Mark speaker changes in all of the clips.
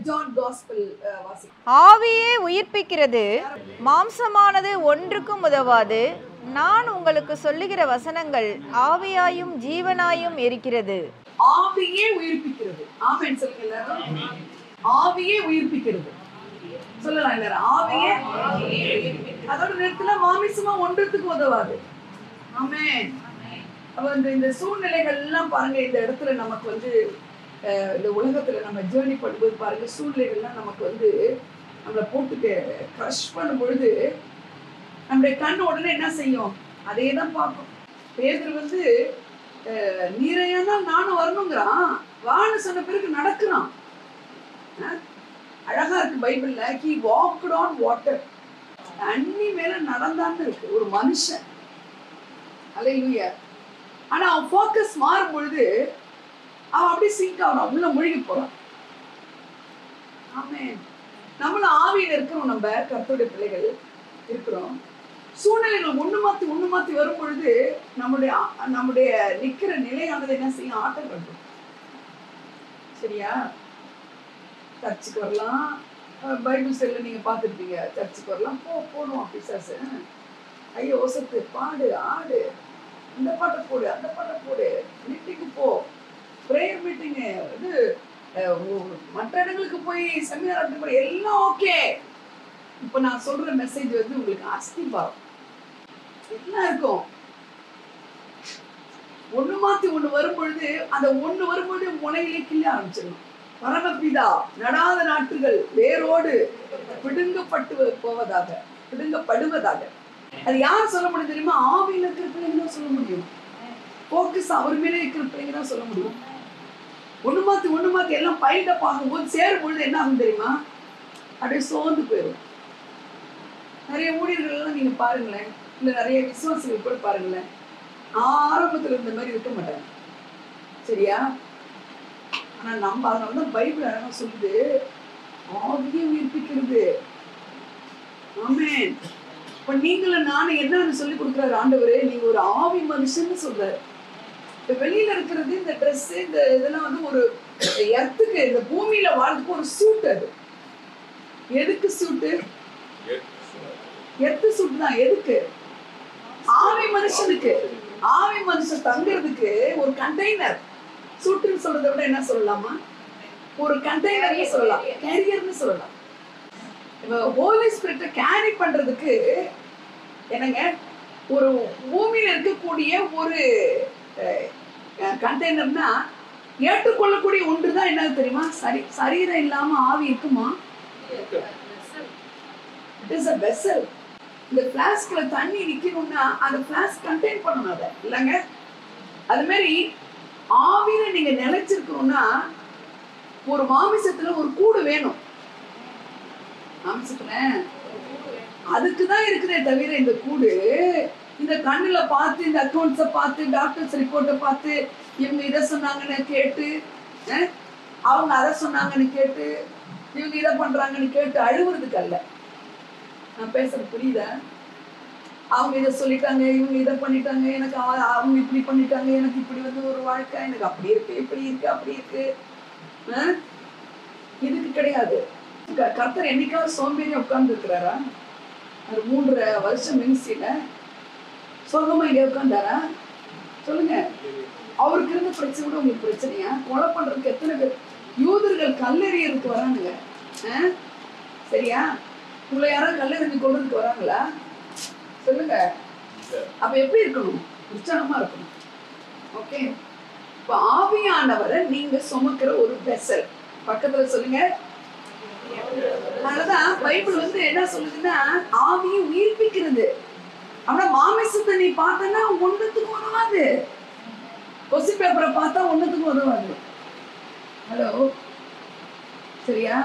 Speaker 1: John gospel வாசி.
Speaker 2: ஆவியே உயிர்ப்பிக்கிறது, மாம்சமானது ஒன்றுக்கும் உதவாது. நான் உங்களுக்கு சொல்லுகிற வசனங்கள் ஆவியாயும் ஜீவனாயும் இருக்கிறது.
Speaker 1: ஆவியே உயிர்ப்பிக்கிறது. ஆமென் சொல்லுங்க எல்லாரும். ஆவியே உயிர்ப்பிக்கிறது சொல்லலாம் எல்லாரும். ஆவியே. அதோட நேரத்துல மாமிசமா ஒன்றுத்துக்கு உதவாது. ஆமென். அப்ப இந்த சூழ்நிலைகள் எல்லாம் பாருங்க, இந்த இடத்துல நமக்கு வந்து இந்த உலகத்துல நம்ம ஜேர்னி பண்ணும்போது பாருங்க, சூழ்நிலைகள்லாம் நமக்கு வந்து நம்மளை போட்டுட்டு க்ரஷ் பண்ணும் பொழுது நம்முடைய கண் உடனே என்ன செய்யும்? அதே தான் பார்க்கும். பேதுரு வந்து நீரையானால் நானும் வரணுங்கிறான். வான்னு சொன்ன பிறகு நடக்கிறான். அழகா இருக்கு பைபிள்ல, he walked on water. தண்ணி மேல நடந்தான்னு இருக்கு ஒரு மனுஷன். அல்லேலூயா. ஆனா அவன் ஃபோக்கஸ் மாறும் பொழுது அவன் அப்படியே சிங்க் ஆகிறான், உள்ள மூழ்கி போறான். ஆமென். நம்மளும் ஆவியில இருக்கிறோம், நம்ம கர்த்தருடைய பிள்ளைகள் இருக்கிறோம். சூழ்நிலைகள் ஒண்ணு மாத்தி வரும் பொழுது நம்முடைய நிக்கிற நிலையானது என்ன செய்யும்? ஆட்டம் கட்டும். சரியா? சர்ச்சுக்கு வரலாம், பைபிள் செல்ல நீங்க பார்த்துருப்பீங்க. சர்ச்சுக்கு வரலாம், போடுவான் பிசாசு. ஐயோ ஒசத்து, பாடு, ஆடு, இந்த பாட்டை போடு, அந்த பாட்டை போடு, மீட்டிங்கு போ, ப்ரேயர் மீட்டிங்கு, இது மற்ற இடங்களுக்கு போய் செமினார் அட்டெண்ட் பண்ண, எல்லாம் ஓகே. இப்போ நான் சொல்ற மெசேஜ் வந்து உங்களுக்கு அஸ்திபாரம் எல்லாம் இருக்கும். ஒண்ணு மாத்தி ஒண்ணு வரும் பொழுது, அந்த ஒண்ணு வரும்பொழுது முனையிலே கிள்ள ஆரம்பிச்சிடணும். பரமபிதா நடாத நாட்டுகள் வேரோடு பிடுங்கப்படுவதாக. அது யார் சொல்ல முடியும் தெரியுமா? ஆவியில இருக்கிற பிள்ளைங்க தான் சொல்ல முடியும். போக்கஸ் அவர் மேலே இருக்கிற பிள்ளைங்க தான் சொல்ல முடியும். ஒண்ணு மாத்தி எல்லாம் பைல்டப் ஆகும்போது சேரும் பொழுது என்ன ஆகும் தெரியுமா? அப்படியே சோர்ந்து போயிடும். நிறைய ஊழியர்கள் எல்லாம் நீங்க பாருங்களேன், இல்ல நிறைய விசுவாசிகள் கூட பாருங்களேன், ஆரம்பத்துல இருந்த மாதிரி இருக்க மாட்டாங்க. சரியா? ஆனா நம்ம அதனாலதான் பைபிள் அழகா சொல்லுது, ஆவியை உயிர்ப்பிக்கிறது. ஆமென். இப்ப நீங்களும் நானும் என்னன்னு சொல்லி கொடுக்குறாரு ஆண்டவரே, நீங்க ஒரு ஆவி மனுஷன்னு சொல்றாரு. இப்ப வெளியில இருக்கிறது இந்த ட்ரெஸ், இந்த இதெல்லாம் வந்து ஒரு எர்த்துக்கு, இந்த பூமியில வாழ்றதுக்கு ஒரு சூட். அது எதுக்கு சூட்டு? எர்த்து சூட் தான். எதுக்கு? ஆவி மனுஷனுக்கு. ஆவி மனுஷன் தங்குறதுக்கு ஒரு கண்டெய்னர். சூட்டுன்னு சொல்றதை விட என்ன சொல்லலாமா? ஒரு கண்டெய்னர்னு சொல்லலாம், கேரியர்னு சொல்லலாம். இப்ப ஹோலி ஸ்பிரிட்டை கேரி பண்றதுக்கு என்னங்க, ஒரு பூமியில இருக்கக்கூடிய ஒரு கண்டெய்னர்னா ஏற்றுக்கொள்ளக்கூடிய ஒன்றுதான். என்ன தெரியுமா? சரீரம் இல்லாம ஆவி இருக்குமா? It is a vessel. இந்த பிளாஸ்க்ல தண்ணி நிக்கணும்னா அந்த பிளாஸ்க் கண்டெயின் பண்ணணும் அதை, இல்லைங்க? அது மாதிரி ஆவியில நீங்க நிலைச்சிருக்கணும்னா ஒரு மாமிசத்துல ஒரு கூடு வேணும். மாமிசத்துல அதுக்குதான் இருக்குதே தவிர இந்த கூடு இந்த கண்ணுல பார்த்து, இந்த அக்கௌண்ட்ஸை பார்த்து, டாக்டர்ஸ் ரிப்போர்ட்டை பார்த்து, இவங்க இதை சொன்னாங்கன்னு கேட்டு, அவங்க அதை சொன்னாங்கன்னு கேட்டு, இவங்க இதை பண்றாங்கன்னு கேட்டு அழுவுறதுக்கு அல்ல. நான் பேசுறது புரியுதா? அவங்க இதை சொல்லிட்டாங்க, இவங்க இதை பண்ணிட்டாங்க, எனக்கு அவங்க இப்படி பண்ணிட்டாங்க, எனக்கு இப்படி வந்து ஒரு வாழ்க்கை, எனக்கு அப்படி இருக்கு, இப்படி இருக்கு, அப்படி இருக்கு. இதுக்கு கிடையாது. கர்த்தர் என்னைக்காவது சோம்பேறியா உட்கார்ந்து இருக்கிறாரா? அது 3 வருஷம் மினிஸ்ட்ரியில சொந்தமா இங்க உட்கார்ந்தாரா? சொல்லுங்க. அவருக்கு இருந்த பிரச்சனை கூட உங்களுக்கு பிரச்சனையா? கொலை பண்றதுக்கு எத்தனை பேர் யூதர்கள் கல்லெறியறதுக்கு வரானுங்க. சரியா? உங்களை யாராவது கல்லெறிஞ்சு கொள்றதுக்கு வராங்களா? சொல்லுங்க. அப்ப எப்படி இருக்கணும்? உற்சாகமா இருக்கணும். ஓகே. இப்ப ஆவியானவரை நீங்க சுமக்கிற ஒரு வெசல். பக்கத்துல சொல்லுங்க. அதனாலதான் பைபிள் வந்து என்ன சொல்லுதுன்னா, ஆவியை உயிர்ப்பிக்கிறது. ஆனா மாமிசத்தை நீ பார்த்தனா ஒண்ணுத்துக்கு உதவாது. கொஸ்டி பேப்பரை பார்த்தா ஒண்ணுத்துக்கு உதவாது. ஹலோ, சரியா?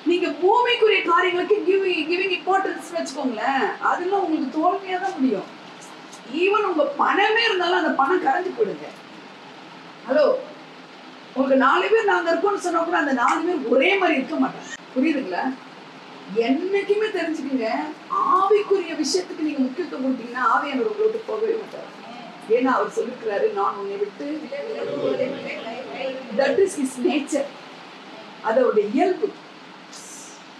Speaker 1: நீங்க பூமிக்குரிய காரியங்களுக்கு கிவிங் இம்பார்ட்டன்ஸ் வச்சுக்கோங்களேன், அதெல்லாம் உங்களுக்கு தோல்வியா தான் முடியும். ஈவன் உங்க பணமே இருந்தாலும் அந்த பணம் கரைஞ்சு போயிடுங்க. ஹலோ, உங்களுக்கு 4 பேர் நாங்க இருக்கோம்னு சொன்னா கூட அந்த 4 பேர் ஒரே மாதிரி இருக்க மாட்டாங்க. புரியுதுங்களா? என்னைக்குமே தெரிஞ்சுக்கங்க, ஆவிக்குரிய விஷயத்துக்கு நீங்க முக்கியத்துவம் கொடுத்தீங்கன்னா ஆவியானவர் உங்களை விட்டு போகவே மாட்டார். ஏன்னா அவர் சொல்லிருக்கிறாரு, நான் உன்னை விட்டு That is his nature. அதோட இயல்பு.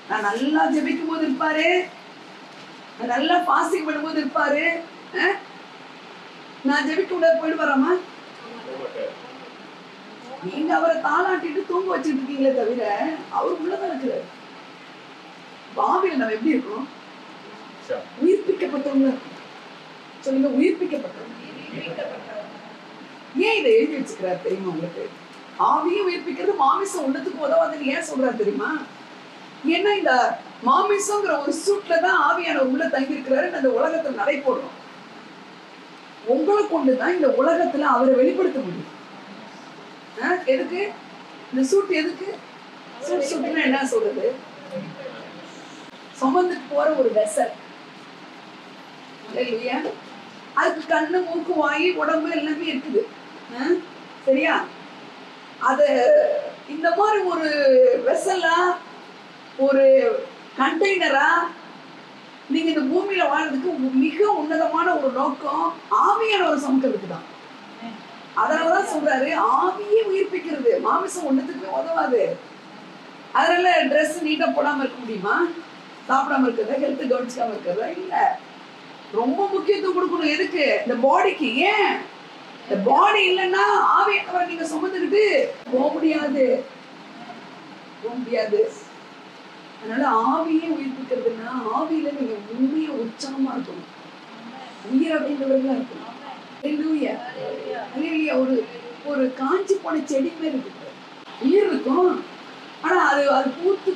Speaker 1: நான் நல்லா ஜெபிக்கும் போது இருப்பாரு, நான் நல்லா பாஸ்டிங் பண்ணும்போது இருப்பாரு. நான் ஜெபிக்க கூடாது போயிட்டு வராமா? நீங்க அவரை தாளாட்டிட்டு தூங்க வச்சுட்டு இருக்கீங்களே தவிர அவர் உள்ளதான் இருக்கிறாரு. பாவில நம்ம எப்படி இருக்கோம்? உயிர்ப்பிக்கப்பட்டவங்க. சொல்லுங்க, உயிர்ப்பிக்கப்பட்டவங்க. ஏன் இதை எழுதி வச்சுக்கிறார் தெரியுமா உங்களுக்கு? ஆவியும் உயிர்ப்பிக்கிறது மாமிசம் உள்ளத்துக்கு உதவாதுன்னு ஏன் சொல்றாரு தெரியுமா? ஏன்னா இந்த மாமிசங்கிற ஒரு சூட்ல தான் ஆவியானவர் உள்ள தங்கி இருக்கிறாரு. அந்த உலகத்துல நடை போடுறோம். உங்களை கொண்டுதான் இந்த உலகத்துல அவரை வெளிப்படுத்த முடியும். எதுக்கு இந்த சூட்? எதுக்கு சூட்னா என்ன சொல்றது? சுமந்துட்டு போற ஒரு வெசல். அதுக்கு கண்ணு, மூக்கு, வாய், உடம்பு எல்லாமே இருக்குது. சரியா? அது இந்த மாதிரி ஒரு வெசலா, ஒரு கண்டெய்னரா நீங்க இந்த பூமியில வாழ்றதுக்கு மிக உன்னதமான ஒரு நோக்கம் ஆவியானவரை சுமக்கிறதுக்கு தான். அதனாலதான் சொல்றாரு ஆவியே உயிர்ப்பிக்கிறது, மாமிசம் ஒண்ணுத்துக்கு உதவாது. அதனால ட்ரெஸ் நீட்டா போடாம இருக்க முடியுமா? சாப்பிடாம இருக்கிறதா? ஹெல்த் கவனிச்சுக்காம இருக்கிறதா? இல்ல, ரொம்ப முக்கியத்துவம் கொடுக்கணும். எதுக்கு? இந்த பாடிக்கு. ஏன்? இந்த பாடி இல்லைன்னா ஆவியானவரை நீங்க சுமந்துக்கிட்டு போக முடியாது. அதனால ஆவியே உயிர்ப்பிக்கிறதுனா ஆவியில நீங்க உண்மையா உற்சாகமா இருக்கணும், உயிர் அப்படின்றவர்களா இருக்கணும். ஒரு காஞ்சி போன செடி மாதிரி இருக்கு, உயிர் இருக்கும். ஆனா அது பூத்து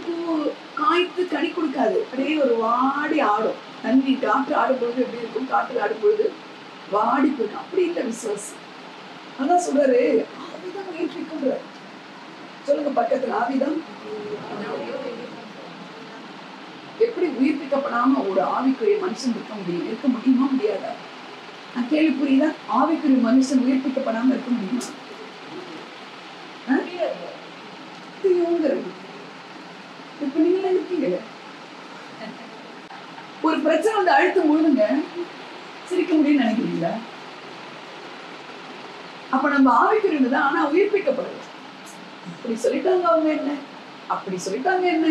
Speaker 1: காய்த்து கனி கொடுக்காது. அப்படியே ஒரு வாடி ஆடும். தண்ணி காற்று ஆடும்பொழுது எப்படி இருக்கும்? காற்று ஆடும்பொழுது வாடி போயிருக்கும். அப்படி இல்லை விசுவாசம். அதான் சொல்றாரு ஆவிதான் உயிர்ப்பிக்கின்ற. சொல்லுங்க பக்கத்துல, ஆவிதான். எப்படி உயிர்ப்பிக்கப்படாம ஒரு ஆவிக்குரிய மனுஷன் இருக்க முடியுமா? முடியாதா? நான் கேள்வி புரியுதா? ஆவிக்குரிய மனுஷன் உயிர்ப்பிக்கப்படாம இருக்க முடியுமா? இப்ப நீங்களே இருக்கீங்க. ஒரு பிரச்சனை வந்து அழுத்தம் முழுதுங்க சிரிக்க முடியும்னு நினைக்கிறீங்களா? அப்ப நம்ம ஆவிக்குரியதான், ஆனா உயிர்ப்பிக்கப்படல. இப்படி சொல்லிட்டாங்க அவங்க என்ன, அப்படி சொல்லிட்டாங்க என்ன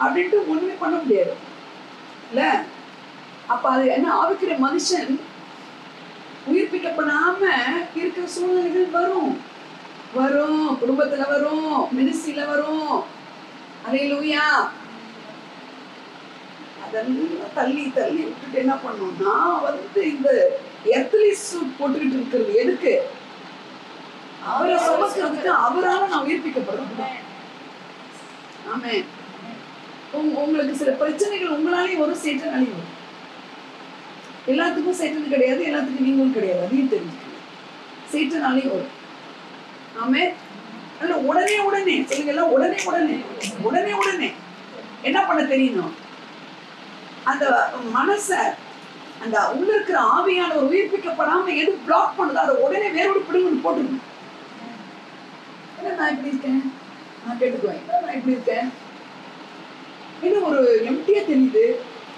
Speaker 1: அப்படின்ட்டு ஒண்ணுமே பண்ண முடியாது இல்ல. அப்ப அது என்ன? ஆவிக்குரிய மனுஷன் உயிர்ப்பிக்கப்படாம இருக்கிற சூழ்நிலைகள் வரும். குடும்பத்துல வரும், மினிஸ்ட்ரியில வரும். அல்லேலூயா. அதெல்லாம் தள்ளி விட்டுட்டு என்ன பண்ணணும்னா இந்த எர்த்லி சூட் போட்டுக்கிட்டு இருக்கிறது எதுக்கு? அவரை சுமக்கிறதுக்கு. அவரால நான் உயிர்ப்பிக்கப்படுறேன். ஆமே. உங்களுக்கு சில பிரச்சனைகள் உங்களாலேயும் வரும், சேட்டனாலையும் வரும். எல்லாத்துக்கும் சேட்டன் கிடையாது, எல்லாத்துக்கும் நீங்களும் கிடையாது. அதையும் தெரிஞ்சுக்கணும். சேட்டனாலையும் வரும். ஆமே. உடனே சொல்லுங்க எல்லாம், உடனே என்ன பண்ண தெரியணும்? அந்த மனச, அந்த உள்ள இருக்கிற ஆவியான ஒரு உயிர்ப்பிக்கப்படாம எது பிளாக் பண்ணுதோ அதை உடனே வேரோடு பிடிங்கி போட்டுருங்க. நான் இப்படி இருக்கேன், நான் கேட்டுக்குவேன். நான் இப்படி இருக்கேன், இன்னும் ஒரு எம்டியா தெரியுது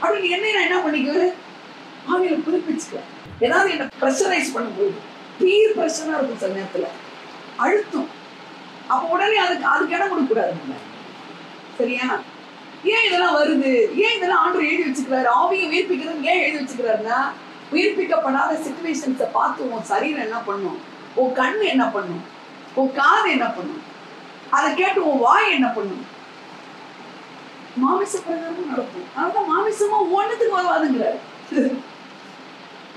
Speaker 1: அப்படின்னு என்ன என்ன பண்ணிக்குவேன்? ஆவியில புதுப்பிச்சுக்குவேன். ஏதாவது என்ன ப்ரெஷரைஸ் பண்ணும்போது பீர் ப்ரெஷரா இருக்கும் சில நேரத்துல, அழுத்தம். அப்ப உடனே அதுக்கு இடம் கொடுக்க கூடாது. சரியா? ஏன் இதெல்லாம் வருது? ஏன் இதெல்லாம் ஆண்டவர் எழுதி வச்சுக்கிறாரு? ஆவியை உயிர்ப்பிக்கிறது ஏன் எழுதி வச்சுக்கிறாருன்னா, உயிர்ப்பிக்கப்படாத சிச்சுவேஷன்ஸை பார்த்து உன் சரீரம் என்ன பண்ணும், உன் கண்ணு என்ன பண்ணும், உன் காது என்ன பண்ணும், அதை கேட்டு உன் வாய் என்ன பண்ணும்? மாமிச பிரகாரமும் நடக்கும். அதனால மாமிசமா ஒண்ணுத்துக்கு வருவாதுங்கிறாரு.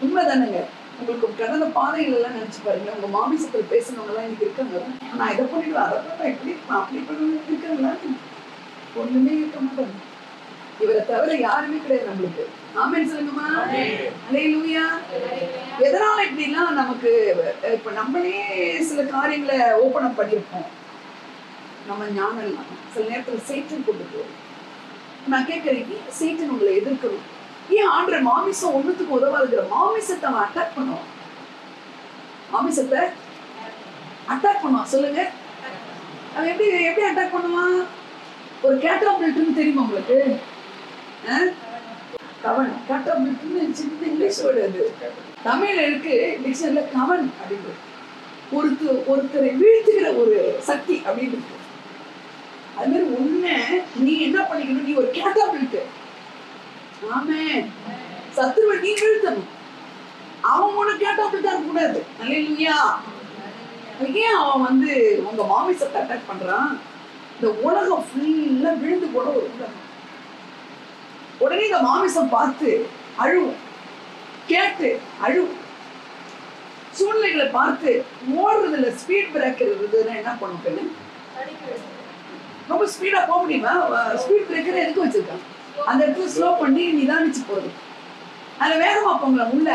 Speaker 1: உண்மைதானுங்க. உங்களுக்கு கடந்த பாதைகள் எல்லாம் நினைச்சு பாருங்க. உங்க மாமிசத்துல பேசினவங்க எல்லாம் இன்னைக்கு இருக்காங்க. நான் இதை பண்ணிடுவேன், அதை பண்ண எப்படி அப்படி பண்ணுவேன் இருக்காங்களா? ஒண்ணுமே இருக்க மாட்டாங்க. இவரை தவிர யாருமே கிடையாது நம்மளுக்கு. ஆமென் சொல்லுங்கம்மா. அல்லேலூயா. எதனால இப்படிலாம் நமக்கு இப்ப நம்மளே சில காரியங்களை ஓபன் அப் பண்ணிருப்போம். நம்ம ஞானம் இல்லாம சில நேரத்துல சேட்டன் கொண்டு போவோம். நான் கேட்கிறேன், சேட்டன் உங்களை எதிர்க்கணும். ஏன் ஆண்டவர் மாமிசம் ஒண்ணுத்துக்கு உதவாதுங்கிற? மாமிசத்தை அவன் அட்டாக் பண்ணுவான். மாமிசத்தை அட்டாக் பண்ணுவான். சொல்லுங்க, அவன் எப்படி அட்டாக் பண்ணுவான்? ஒரு கேட்டாபிலிட்னு தெரியுமா உங்களுக்கு? கவன். கேட்டாபிலிட்னு சின்ன இங்கிலீஷ் வேர்டு. அது தமிழ்ல இருக்கு டிக்ஷனரியில கவன் அப்படின்றது. ஒருத்தரை வீழ்த்துகிற ஒரு சக்தி அப்படின்னு இருக்கு. அது மாதிரி உன்னை நீ என்ன பண்ணிக்கணும், நீ ஒரு கேட்டாபிலிட்டு. ஆமே, சத்துருவை நீ வீழ்த்தணும். அவன் உனக்கு கேட்டாபிலிட்டா இருக்க கூடாது. அல்லேலூயா. ஏன் அவன் வந்து உங்க மாமிசத்தை அட்டாக் பண்றான்? இந்த உலகம் ஃபுல்லா விழுந்து போட ஒரு உலகம். உடனே இந்த மாமிசம் பார்த்து அழுவும், கேட்டு அழுவும். சூழ்நிலைகளை பார்த்து ஓடுறதுல ஸ்பீட் பிரேக்கர் இருந்ததுன்னா என்ன பண்ணும்? ரொம்ப ஸ்பீடா போக முடியுமா? ஸ்பீட் பிரேக்கர் எதுக்கு வச்சிருக்காங்க? அந்த இடத்துல ஸ்லோ பண்ணி நிதானிச்சு போறது. அதுல வேகமா போங்களா உள்ள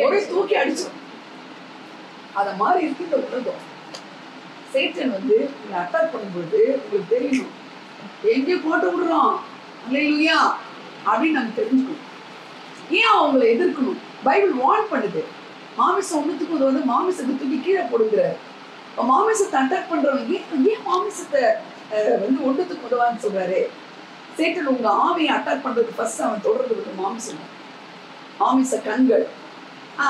Speaker 1: ஒரே தூக்கி அடிச்சிடும். அத மாதிரி இருக்கு இந்த உலகம். சேட்டன் வந்து அட்டாக் பண்ணும்போது உங்களுக்கு தெரியணும், எங்க போட்டு விடுறோம் அல்லேலூயா அப்படின்னு நம்ம தெரிஞ்சுக்கணும். ஏன் அவங்களை எதிர்க்கணும்? பைபிள் வார்ன் பண்ணுது. மாமிசம் ஒண்ணுத்துக்கு வந்து மாமிசத்தை தூக்கி கீழே போடுங்கிறார். மாமிசத்தை அட்டாக் பண்றவங்க ஏன் மாமிசத்தை வந்து ஒண்ணுத்துக்கு உதவான்னு சொல்றாரு. சேட்டன் உங்க ஆவியை அட்டாக் பண்றதுக்கு ஃபர்ஸ்ட் அவன் தொடர்றது வந்து மாமிசம், மாமிச கண்கள்.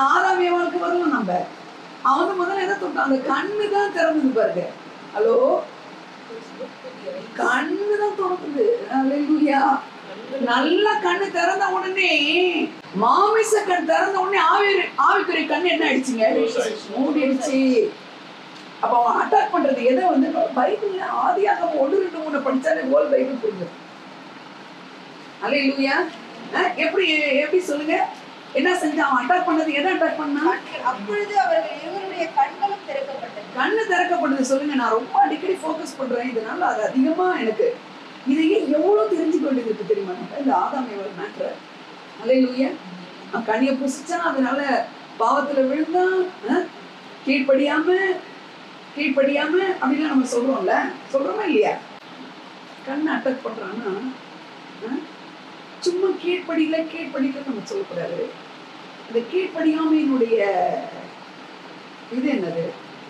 Speaker 1: ஆறாம் ஏவாளுக்கு வரலாம். நம்ம அவன் முதல்ல எதை தொட்டான்? அந்த கண்ணு தான் திறந்தது பாருங்க. ஹலோ, கண்ணு தான் திறந்தது. அல்லேலூயா. நல்ல கண்ணு திறந்த உடனே, மாமிச கண் திறந்த உடனே ஆவிக்குரிய கண்ணு என்ன ஆயிடுச்சுங்க? மூடிடுச்சு. அப்ப அவன் அட்டாக் பண்றது எதை வந்து பைபிள்ல ஆதியாகமம் 1-2-3 படிச்சாலே ஹோல் பைபிள் புரிஞ்சிடும். அல்லேலூயா. எப்படி சொல்லுங்க, என்ன செஞ்சான்? அவன் அட்டாக் பண்ணது எதை அட்டாக் பண்ணான்?
Speaker 2: அப்பொழுது அவர்கள் இருவருடைய கண்களும் திறக்கப்பட்டது.
Speaker 1: கண்ணு திறக்கப்பட்டது. சொல்லுங்க, நான் ரொம்ப அடிக்கடி ஃபோக்கஸ் பண்றேன். இதனால அது அதிகமா எனக்கு இதையே எவ்வளவு தெரிஞ்சு கொண்டது இருக்கு தெரியுமா? இந்த ஆதாம் ஏவாள் மேட்டர். அல்லேலூயா. கனியை புசிச்சா, அதனால பாவத்துல விழுந்தான், கீழ்படியாம அப்படிலாம் நம்ம சொல்றோம்ல, சொல்றோமா இல்லையா? கண்ணை அட்டாக் பண்றான்னா சும்மா கீழ்படியில நம்ம சொல்லக்கூடாது. அந்த கீழ்படியாமையினுடைய இது என்னது?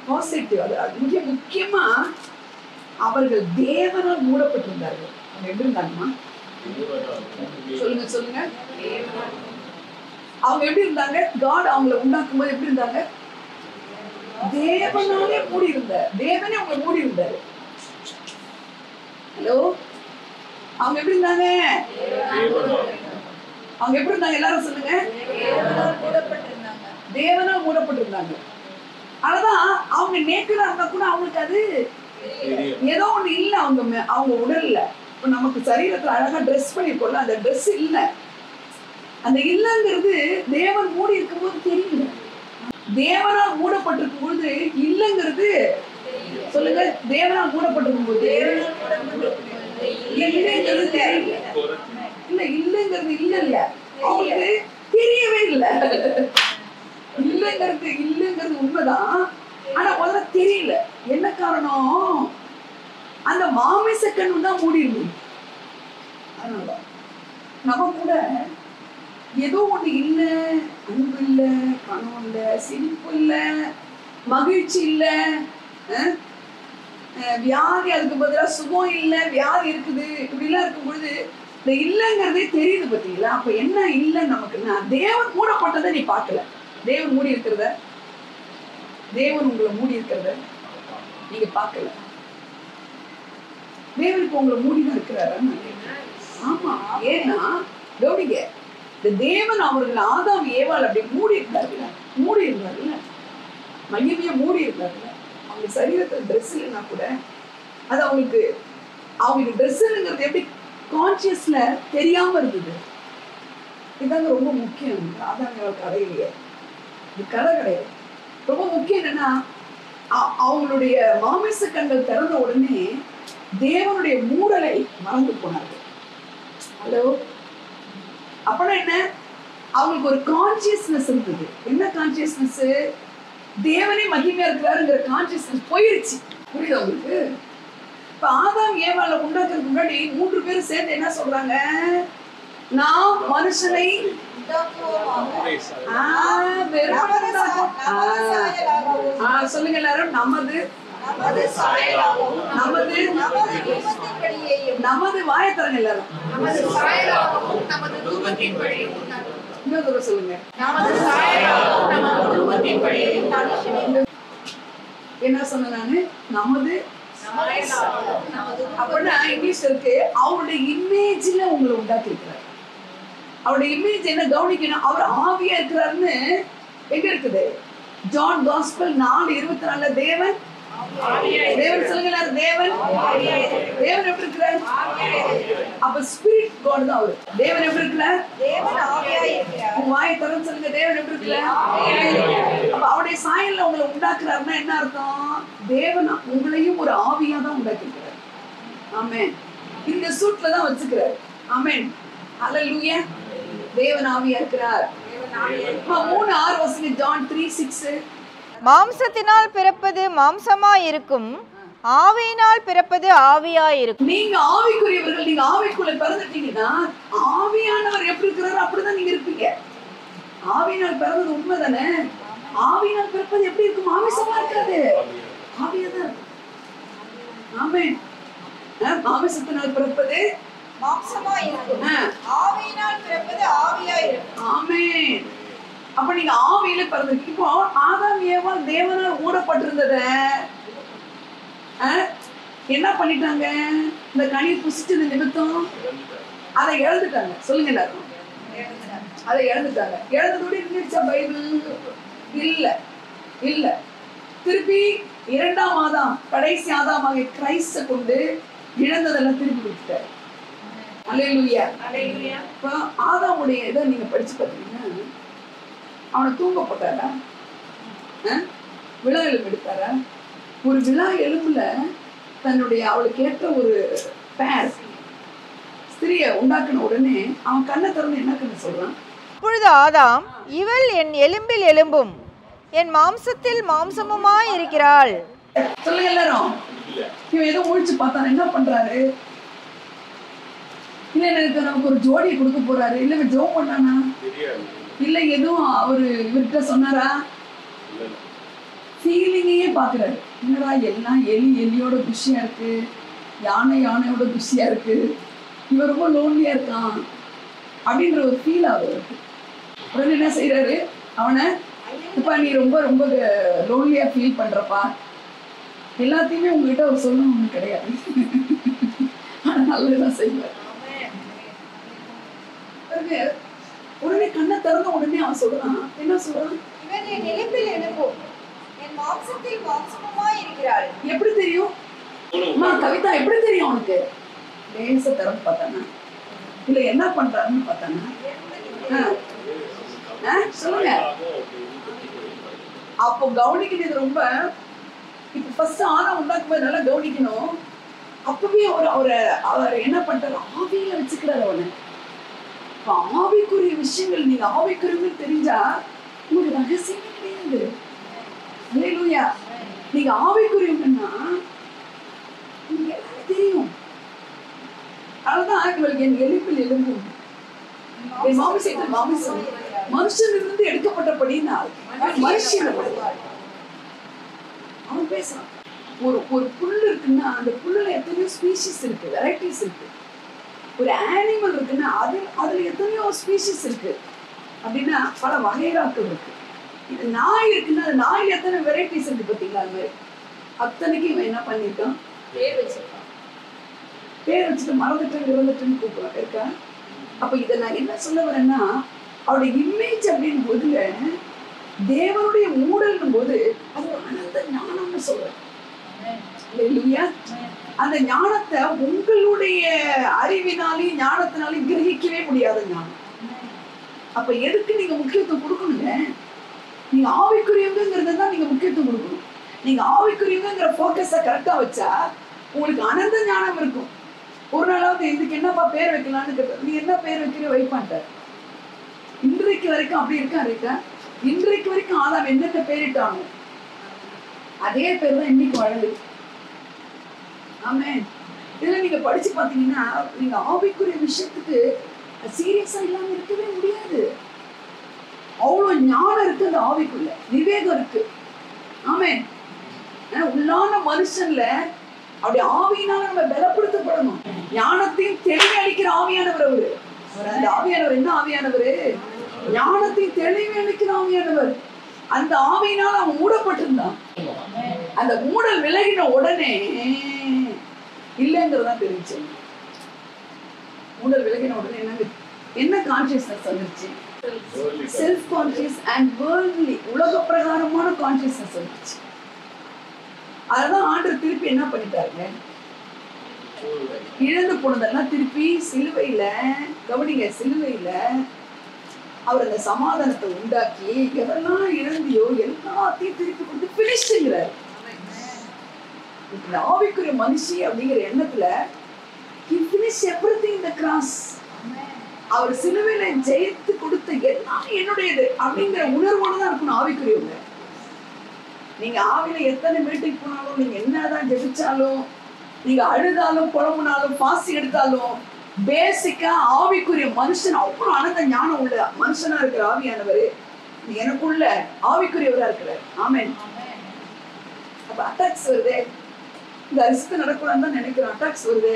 Speaker 1: பாசிட்டிவ். அது மிக முக்கியமா அவர்கள் தேவனால் மூடப்பட்டிருந்தார்கள். அவங்க எப்படி இருந்தாங்கம்மா? சொல்லுங்க. அவங்க எப்படி இருந்தாங்க? காட் அவங்களை உண்டாக்கும் போது எப்படி இருந்தாங்க? தேவனாலே மூடி இருந்தார். தேவனே அவங்களை மூடி இருந்தாரு. ஹலோ, அவங்க எப்படி இருந்தாங்க? அவங்க எப்படி இருந்தாங்க? எல்லாரும் சொல்லுங்க. தேவனால் மூடப்பட்டிருந்தாங்க. அதனாலதான் அவங்க நேக்கடா இருந்தா கூட அவங்களுக்கு அது ஏதோ ஒண்ணு இல்ல அவங்க உடல்ல. இப்ப நமக்கு சரீரத்துல அழகா ட்ரெஸ் பண்ணிருக்கோம்ல, அந்த ட்ரெஸ் இல்ல. அந்த இல்லங்கிறது தேவன் மூடி இருக்கும் போது தெரியல. தேவனால் மூடப்பட்டிருக்கும் பொழுது இல்லங்கிறது, சொல்லுங்க, தேவனால் மூடப்பட்டிருக்கும் போது இல்லங்கிறது தெரியல. இல்லங்கிறது இல்ல, அவங்களுக்கு தெரியவே இல்லை. இல்லங்கிறது உண்மைதான், ஆனா முதல்ல தெரியல. என்ன காரணம்? அந்த மாமிச கண்ணு தான் மூடி இருந்தது. அதனால நம்ம கூட ஏதோ ஒண்ணு இல்ல, அன்பு இல்ல, பணம் இல்ல, சிரிப்பு இல்ல, மகிழ்ச்சி இல்ல, வியாதி, அதுக்கு பதிலாக சுகம் இல்ல, வியாதி இருக்குது, இப்படிலாம் இருக்கும் பொழுது இந்த இல்லங்கிறதே தெரியுது பார்த்தீங்களா? அப்ப என்ன இல்லை நமக்குன்னா, தேவன் மூடப்பட்டதை நீ பார்க்கல. தேவன் மூடி இருக்கிறத, தேவன் உங்களை மூடி இருக்கிறத நீங்க பார்க்கல. தேவன் இப்ப உங்களை மூடிதான் இருக்கிறாரு. ஆமா, ஏன்னா கௌடிங்க, இந்த தேவன் அவர்கள் ஆதாம் ஏவாள் அப்படி மூடி இருந்தாருல்ல, மகிமையா மூடி இருந்தாருல்ல. அவங்க சரீரத்துல ட்ரெஸ் இல்லைன்னா கூட அது அவங்களுக்கு ட்ரெஸ் இல்லைங்கிறது எப்படி கான்சியஸ்ல தெரியாம இருந்தது. இதாங்க ரொம்ப முக்கியம் ஆதாம் ஏவாள் கதையிலேயே. இது கதை கிடையாது. ரொம்ப முக்கியம் என்னன்னா, அவங்களுடைய மாமிச கண்கள் திறந்த உடனே தேவனுடைய மூடலை மறந்து போனார்கள். ஹலோ, அப்பனா என்ன? அவங்களுக்கு ஒரு கான்சியஸ்னஸ் இருந்தது. என்ன கான்சியஸ்னஸ்? தேவனே மகிமையா இருக்கிறாருங்கிற கான்சியஸ்னஸ் போயிருச்சு. புரியுது உங்களுக்கு? இப்ப ஆதாம் ஏவாளை உண்டாக்குறதுக்கு முன்னாடி 3 பேரும் சேர்ந்து என்ன சொல்றாங்க? நாம் மனுஷனை சொல்லுங்க எல்லாரும். நமது வாயத்தரங்க எல்லாரும். இன்னொரு சொல்லுங்க. என்ன சொன்ன நானு? நமது அப்படின்னா இங்கிலீஷ் இருக்கு, அவருடைய இமேஜ்ல உங்களை உண்டாக்கி இருக்கிறார். அவருடைய இமேஜ் என்ன கவனிக்கணும்? அவர் ஆவியா இருக்கிறாருன்னு எங்க இருக்குது? ஜான் காஸ்பல் 4:24 தேவன் தேவன் சொல்லுங்க, தேவன் தேவன் எப்படி இருக்கிறார்? அப்ப ஸ்பிரிட் காட் தான் அவரு. தேவன் எப்படி இருக்கிறார்?
Speaker 2: தேவன் ஆவியா இருக்கிறார்.
Speaker 1: வாயை திறந்து சொல்லுங்க, தேவன் எப்படி இருக்கிறார்? அப்ப அவருடைய சாயல்ல உங்களை உண்டாக்குறாருன்னா என்ன அர்த்தம்? தேவன் உங்களையும் ஒரு ஆவியா தான் உண்டாக்கி இருக்கிறார். ஆமென். இந்த சூட்ல தான் வச்சுக்கிறார். ஆமென். ஹல்லேலூயா. தேவன் ஆவியா இருக்கிறார். 3:6 வசனம், ஜான் 3:6.
Speaker 3: மாம்சத்தினால் பிறப்பது மாம்சமாய் இருக்கும், ஆவியினால் பிறப்பது ஆவியாய் இருக்கும்.
Speaker 1: நீங்க ஆவிக்குரியவர்கள். நீங்க ஆவிக்குள்ள பிறந்துட்டீங்கன்னா ஆவியானவர் எப்படி இருக்கிறாரோ அப்படிதான் நீங்க இருப்பீங்க. ஆவியினால் பிறந்தது உண்மைதானே? ஆவியினால் பிறப்பது எப்படி இருக்கும்? மாமிசமா இருக்காது, ஆவியாதான் இருக்கும். ஆமென். மாமிசத்தினால் பிறப்பது
Speaker 2: மாம்சமாய் இருக்கும், ஆவியினால் பிறப்பது ஆவியாய் இருக்கும்.
Speaker 1: ஆமென். அப்ப நீங்க ஆவியில பிறந்திருக்கீங்க. இப்போ ஆதாம் ஏவாள் தேவனால் ஊடப்பட்டிருந்தத என்ன பண்ணிட்டாங்க? இந்த கனியை புசிச்சது நிமித்தம் அதை இழந்துட்டாங்க. சொல்லுங்க எல்லாரும், அதை இழந்துட்டாங்க. இழந்ததோடு இருந்துச்சா பைபிள்? இல்ல இல்ல. திருப்பி 2ஆம் ஆதாம், கடைசி ஆதாமாக கிரைஸ்ட கொண்டு இழந்ததெல்லாம் திருப்பி கொடுத்துட்டாரு. அல்லேலூயா. இப்போ ஆதாமுடைய இதை நீங்க படிச்சு பார்த்தீங்கன்னா, அவனை தூங்க போட்டாரா? விழா எலும்பு எடுத்தாரா? ஒரு விழா எலும்புல தன்னுடைய அவளுக்கு ஏற்ற ஒரு பேர் ஸ்திரிய உண்டாக்குன உடனே அவன் கண்ணை திறந்து என்ன கண்ணு சொல்றான்?
Speaker 3: அப்பொழுது ஆதாம், இவள் என் எலும்பில் எலும்பும் என் மாம்சத்தில் மாம்சமுமாய் இருக்கிறாள்.
Speaker 1: சொல்லுங்க எல்லாரும். இவன் ஏதோ முழிச்சு பார்த்தான். என்ன பண்றாரு? இல்ல எனக்கு நமக்கு ஒரு ஜோடியை கொடுக்க போறாரு. இல்ல இவன் ஜோம் பண்ணானா? இல்ல எதுவும் அவரு இவர்கிட்ட சொன்னாரா? ஃபீலிங்கையே பாக்குறாரு. என்னடா எல்லாம் எலியோட குஷியா இருக்கு, யானையோட குஷியா இருக்கு, இவன் ரொம்ப லோன்லியா இருக்கான் அப்படின்ற ஒரு ஃபீல் ஆகுது. உடனே என்ன செய்யறாரு? அவனை, இப்ப நீ ரொம்ப ரொம்ப லோன்லியா ஃபீல் பண்றப்பா, எல்லாத்தையுமே உங்ககிட்ட அவர் சொல்லணும் ஒண்ணு கிடையாது, ஆனா நல்லதுதான் செய்வார். உடனே கண்ணை திறந்த உடனே அவன் சொல்றான். என்ன சொல்றான்?
Speaker 2: இவன் என் எலும்பில் எலும்பும் என் மாம்சத்தில் மாம்சமுமாய் இருக்கிறாள்.
Speaker 1: எப்படி தெரியும்? கவிதா எப்படி தெரியும் அவனுக்கு? லேச திறந்து பார்த்தானா? இல்ல என்ன பண்றாருன்னு பார்த்தானா? சொல்லுங்க. அப்போ கவனிக்கிறது ரொம்ப. இப்ப ஃபர்ஸ்ட் ஆனா உண்டாக்கும்போது நல்லா கவனிக்கணும். அப்பவே அவர் என்ன பண்றாரு? ஆவியில வச்சுக்கிறாரு அவனை. ஆவிக்குரிய விஷயங்கள் நீங்க ஆவிக்குரியவங்க தெரிஞ்சா உங்களுக்கு ரகசியமே கிடையாது. அல்லேலூயா. நீங்க ஆவிக்குரியவங்கன்னா உங்களுக்கு தெரியும். அதுதான் இவளுக்கு என் எலும்பில் எலும்பும் என் மாமிசத்தில் மாமிசம் மனுஷனிலிருந்து எடுக்கப்பட்டபடினால் மனுஷன் அவன் பேசுறான். ஒரு புல் இருக்குன்னா அந்த புல்லுல எத்தனையோ ஸ்பீஷிஸ் இருக்கு, வெரைட்டிஸ் இருக்கு. ஒரு அனிமல் இருக்குன்னா அதுல எத்தனையோ ஸ்பீஷிஸ் இருக்கு. அப்படின்னா பல வகைராக்கள் இருக்கு. இது நாய் இருக்குன்னா அது நாயில எத்தனை வெரைட்டிஸ் இருக்கு பார்த்தீங்களா? அது மாதிரி அத்தனைக்கும் இவன் என்ன பண்ணிருக்கான்?
Speaker 2: பேர் வச்சிருக்கான்.
Speaker 1: பேர் வச்சுட்டு மறந்துட்டு இறந்துட்டுன்னு கூப்பிடுறான் இருக்கா? அப்ப இதை நான் என்ன சொல்ல வரேன்னா, அவருடைய இமேஜ் அப்படின்னு போதுல தேவனுடைய மூடல்னும் போது அது அனந்த ஞானம்னு சொல்றேன். அந்த ஞானத்தை உங்களுடைய அறிவினாலையும் ஞானத்தினாலையும் கிரகிக்கவே முடியாத ஞானம். அப்ப எதுக்கு நீங்க முக்கியத்துவம் கொடுக்கணுங்க? நீங்க ஆவிக்குரியவங்கிறத தான் நீங்க முக்கியத்துவம் கொடுக்கணும். நீங்க ஆவிக்குரியவங்கிற போக்கஸை கரெக்டா வச்சா உங்களுக்கு அனந்த ஞானம் இருக்கும். ஒரு நாளாவது இதுக்கு என்னப்பா பேர் வைக்கலான்னு கேட்ட, நீ என்ன பேர் வைக்கிற வைப்பான்ட்ட. இன்றைக்கு வரைக்கும் அப்படி இருக்கா? இன்றைக்கு வரைக்கும் ஆதாம் என்னென்ன பேரிட்டானோ அதே பேர் தான் இன்னைக்கு வழங்குது. ஆமென். இதுல நீங்க படிச்சு பாத்தீங்கன்னா நீங்க ஆவிக்குரிய விஷயத்துக்கு சீரியஸா இல்லாம இருக்கவே முடியாது. அவ்வளவு ஞானம் இருக்கு அந்த ஆவிக்குள்ள, விவேகம் இருக்கு. ஆமென். உள்ளான மனுஷன்ல அப்படி ஆவியினால நம்ம பலப்படுத்தப்படணும். ஞானத்தையும் தெளிவை அளிக்கிற ஆவியானவர் அவரு. அந்த ஆவியானவர் என்ன ஆவியானவர்? ஞானத்தையும் தெளிவை அளிக்கிற ஆவியானவர். அந்த ஆவியினால் அவன் மூடப்பட்டிருந்தான். அந்த மூடல் விலகின உடனே இல்லைங்கிறதா தெரிஞ்சு. மூடல் விலகின உடனே என்ன கான்சியஸ்னஸ் வந்துருச்சு? செல்ஃப் கான்சியஸ் அண்ட் வேர்ல்ட்லி, உலக பிரகாரமான கான்சியஸ்னஸ் வந்துருச்சு. அதான் ஆண்டவர் திருப்பி என்ன பண்ணிட்டாருங்க, இழந்து போனதெல்லாம் திருப்பி சிலுவையில, கவனிங்க, சிலுவையில அவர் அந்த சமாதானத்தை உண்டாக்கி எதெல்லாம் இழந்தியோ எல்லாத்தையும் திருப்பி கொடுத்து பினிஷ்ங்கிறார். இந்த ஆவிக்குரிய மனுஷி அப்படிங்கிற எண்ணத்துல he finished everything in the cross. அவர் சிலுவையில ஜெயித்து கொடுத்த எல்லாம் என்னுடையது அப்படிங்கிற உணர்வோட தான் இருக்கணும் ஆவிக்குரியவங்க. நீங்க ஆவில எத்தனை மீட்டிங் போனாலும், நீங்க என்னதான் ஜெபிச்சாலும், நீங்க அழுதாலும், புலம்புனாலும், பாசி எடுத்தாலும், பேசிக்கா ஆவிக்குரிய மனுஷன் அவ்வளவு ஆனந்த ஞானம் உள்ள மனுஷனா இருக்கிற ஆவியானவர் எனக்குள்ள ஆவிக்குரியவரா இருக்கிறார். ஆமென். அப்ப அட்டாக்ஸ் வருது, இந்த அரிசி நடக்கூடாதுன்னு தான் நினைக்கிறோம். அட்டாக்ஸ் வருது,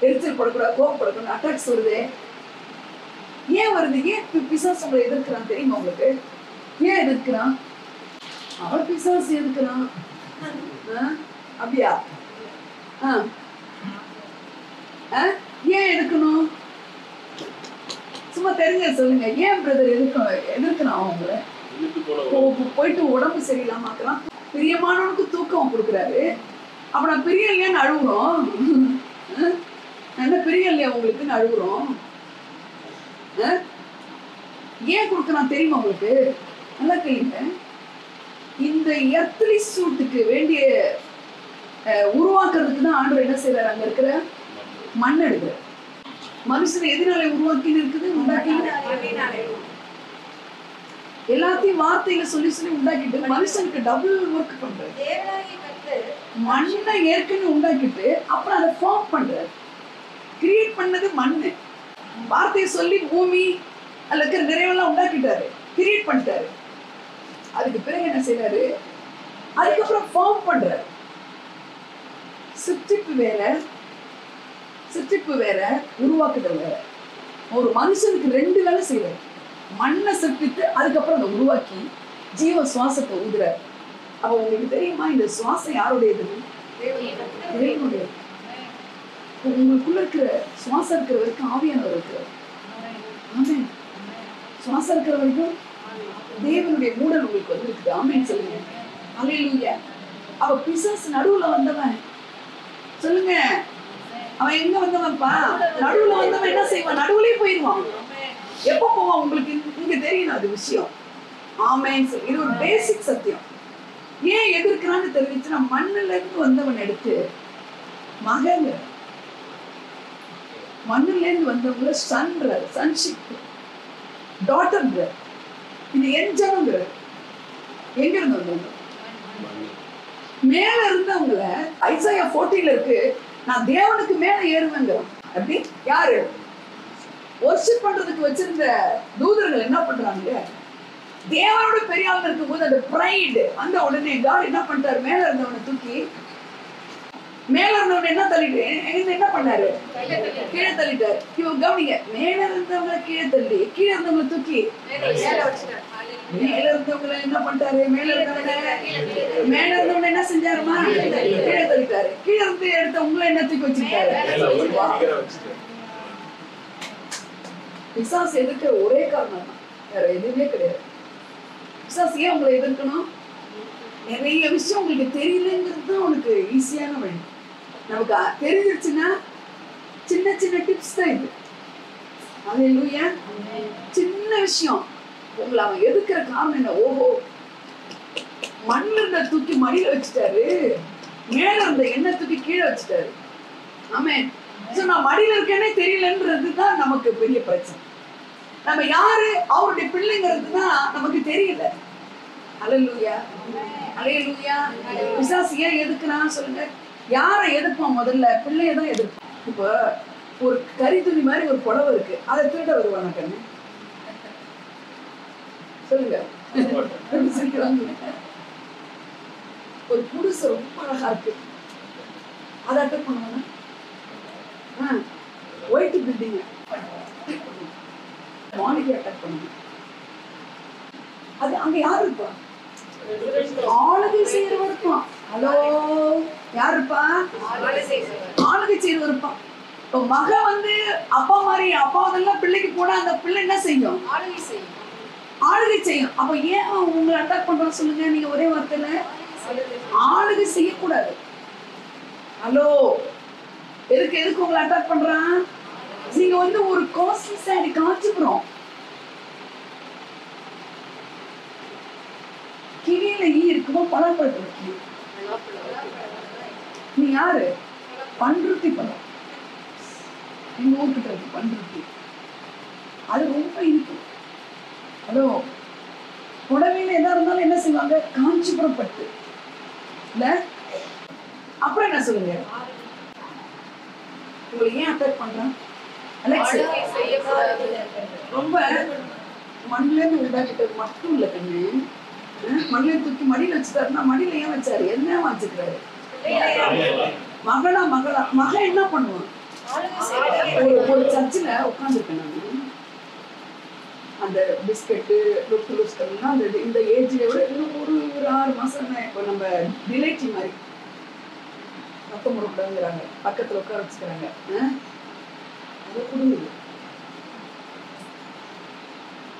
Speaker 1: எரிச்சல் படக்கூடாது, கோவப்படக்கூடாது, அட்டாக்ஸ் வருது. ஏன் வருது? ஏன் பிசாசு உங்களை எதிர்க்கிறான் தெரியுமா உங்களுக்கு? ஏன் எதிர்க்கிறான்? அவன் பிசாசு எதிர்க்கிறான். அப்படியா? ஏன் எதுக்கணும்? சும்மா தெரிஞ்ச சொல்லுங்க. ஏன் பிரதர் எதிர்க்கிறான்? அவங்கள போயிட்டு உடம்பு சரியில்லாம ஆக்கலாம். பிரியமானவனுக்கு தூக்கம் கொடுக்குறாரு. அப்ப நான் பிரியம் இல்லையான்னு அழுகுறோம். என்ன பிரியம் இல்லையா உங்களுக்குன்னு அழுகுறோம். ஏன் கொடுக்குறான் தெரியுமா உங்களுக்கு? நல்லா கேளுங்க. இந்த எர்த்லி சூட்டுக்கு வேண்டிய உருவாக்குறதுக்கு தான் ஆண்டவர் என்ன செய்யறாரு? அங்க இருக்கிற மண் எடுக்கிற மனுஷனை எதிரால உருவாக்கின்னு இருக்குது, உண்டாக்கி எல்லாத்தையும் வார்த்தையில சொல்லி சொல்லி உண்டாக்கிட்டு மனுஷனுக்கு டபுள் ஒர்க் பண்றாரு. மண்ணை ஏற்கனவே உண்டாக்கிட்டு அப்புறம் அதை ஃபார்ம் பண்றாரு. கிரியேட் பண்ணது மண்ணு. வார்த்தையை சொல்லி பூமி அதுல இருக்கிற நிறைவெல்லாம் உண்டாக்கிட்டாரு, கிரியேட் பண்ணிட்டாரு. அதுக்கு பிறகு என்ன செய்யறாரு? அதுக்கப்புறம் ஃபார்ம் பண்றாரு. சிற்றிப்பு வேற, சிற்றிப்பு வேற, உருவாக்குதல் வேற. ஒரு மனுஷனுக்கு 2 வேலை செய்யறாரு. மண்ணை சிற்பித்து அதுக்கப்புறம் அதை உருவாக்கி ஜீவ சுவாசத்தை ஊதுறாரு. அப்ப உங்களுக்கு தெரியுமா இந்த சுவாசம் யாருடையது? தேவனுடையது. உங்களுக்குள்ள இருக்கிற சுவாசம் இருக்கிற வரைக்கும் ஆவியானவர் இருக்கிறார். ஆமென். சுவாசம் இருக்கிற வரைக்கும் தேவனுடைய மூடல் உங்களுக்கு வந்து இருக்குது. ஆமென் சொல்லுங்க. அல்லேலூயா. அவ பிசாசு நடுவுல வந்தவன். சொல்லுங்க, அவன் எங்க வந்தவன்ப்பா? நடுவுல வந்தவன் என்ன செய்வான்? நடுவுலயே போயிடுவான். எப்ப போவான்? உங்களுக்கு இங்க தெரியணும் அது விஷயம். ஆமென். இது ஒரு பேசிக் சத்தியம். ஏன் எதிர்க்கிறான்னு தெரிஞ்சுச்சுன்னா, மண்ணுல இருந்து வந்தவன் எடுத்து மகங்க, மண்ணுல இருந்து வந்தவங்கள சன்ற, சன்ஷிப், டாட்டர், இது என் ஜனங்கிற. எங்க இருந்து வந்தவங்க? மேல இருந்தவங்கள ஐசாயா 14 இருக்கு, நான் தேவனுக்கு மேல ஏறுவேங்க. அப்படி யாரு வொர்ஷிப் பண்றதுக்கு வச்சிருந்த தூதர்கள் என்ன பண்றாங்க? தேவனோட பெரிய ஆள் இருக்கும்போது அந்த பிரைடு அந்த உடனே காட் என்ன பண்ணிட்டாரு? மேல இருந்தவனை தூக்கி, மேல இருந்தவனை என்ன தள்ளிட்டு என்ன பண்ணாரு? கீழே தள்ளிட்டாரு. இவங்க கவனிங்க, மேல இருந்தவங்களை கீழே தள்ளி கீழே இருந்தவங்களை தூக்கி மேல இருந்தவங்களை என்ன பண்ணிட்டாரு? மேல இருந்தவனை என்ன செஞ்சாருமா? கீழே தள்ளிட்டாரு. கீழே இருந்து எடுத்தவங்களை என்ன தூக்கி வச்சுட்டாரு? பிசாசு எதிர்க்கிற ஒரே காரணம் தான், வேற எதுவுமே கிடையாது. பிசாசு ஏன் உங்களை எதிர்க்கணும்? நிறைய விஷயம் உங்களுக்கு தெரியலங்கிறது தான் உனக்கு ஈஸியான வழி. நமக்கு தெரிஞ்சிருச்சுன்னா சின்ன சின்ன டிப்ஸ் தான் இது. அல்லேலூயா. சின்ன விஷயம் உங்களை அவன் எதிர்க்கிற காரணம் என்ன? ஓஹோ, மண்ணில் இருந்த தூக்கி மடியில வச்சுட்டாரு, மேல இருந்த எண்ணெய் தூக்கி கீழே வச்சுட்டாரு. ஆமென். நான் மடியில இருக்கேனே தெரியலன்றது தான் நமக்கு பெரிய பிரச்சனை. நம்ம யாரு அவருடைய பிள்ளைங்கிறது தான் நமக்கு தெரியல. அல்லேலூயா, அல்லேலூயா. பிசாசு ஏன் எதுக்குறான்னு சொல்லுங்க. யாரை எதிர்ப்பான்? முதல்ல பிள்ளைய தான் எதிர்ப்பான். இப்போ ஒரு கறி துணி மாதிரி ஒரு புடவை இருக்கு, அதை திருட வருவான கண்ணு? சொல்லுங்க. ஒரு புதுசு ரொம்ப அழகா இருக்கு, அதை அட்டாக் பண்ணுவாங்க. ஒயிட் பில்டிங் மாளிகை அட்டாக் பண்ணுங்க. அது அங்க யாரு இருப்பா? ஆளுகை செய்யறவர் இருப்பான். ஹலோ, யார் இருப்பா? ஆளுகை செய்யறவர் இருப்பான். இப்போ மக வந்து அப்பா மாதிரி அப்பா அதெல்லாம் பிள்ளைக்கு போனா அந்த பிள்ளை என்ன செய்யும்? ஆளுகை செய்யும். அப்ப ஏன் உங்களை அட்டாக் பண்றோம் சொல்லுங்க? நீங்க ஒரே வார்த்தையில ஆளுகை செய்யக்கூடாது. ஹலோ, எதுக்கு உங்களை அட்டாக் பண்றான்? நீங்க வந்து ஒரு காஸ்ட்லி சாரி காய்ச்சுக்கிறோம். கிளியில ஈ இருக்குமோ பழப்பழம் இருக்கு. நீ யாரு? பண்ருத்தி பழம். எங்க ஊர்கிட்ட இருக்கு பண்ருத்தி. அது ரொம்ப இனிக்கும். ஹலோ, புடவையில எதா இருந்தாலும் என்ன செய்வாங்க? காஞ்சிபுரம் பட்டு இல்ல. அப்புறம் என்ன சொல்லுங்க? உங்களை ஏன் அட்டாக் பண்றான்? ரொம்ப மண்ல இருந்து உண்டாக்கிட்டது மட்டும் இல்ல கண்ணு. மண்ணில தூக்கி மடியில வச்சுட்டாருன்னா மடியில ஏன் வச்சாரு? என்ன வச்சுக்கிறாரு? மக என்ன பண்ணுவான்? ஒரு சர்ச்சில் உட்காந்துருக்கேன் நான். அந்த பிஸ்கெட்டு லுஸ்கெல்லாம் அந்த இந்த ஏஜ்ல விட இன்னும் ஒரு 6 மாசம் தான். இப்போ நம்ம டிலேட்டி மாதிரி ரத்தம் முடக்கூடாதுங்கிறாங்க, பக்கத்துல உட்கார வச்சுக்கிறாங்க. அதை கொடுங்குது.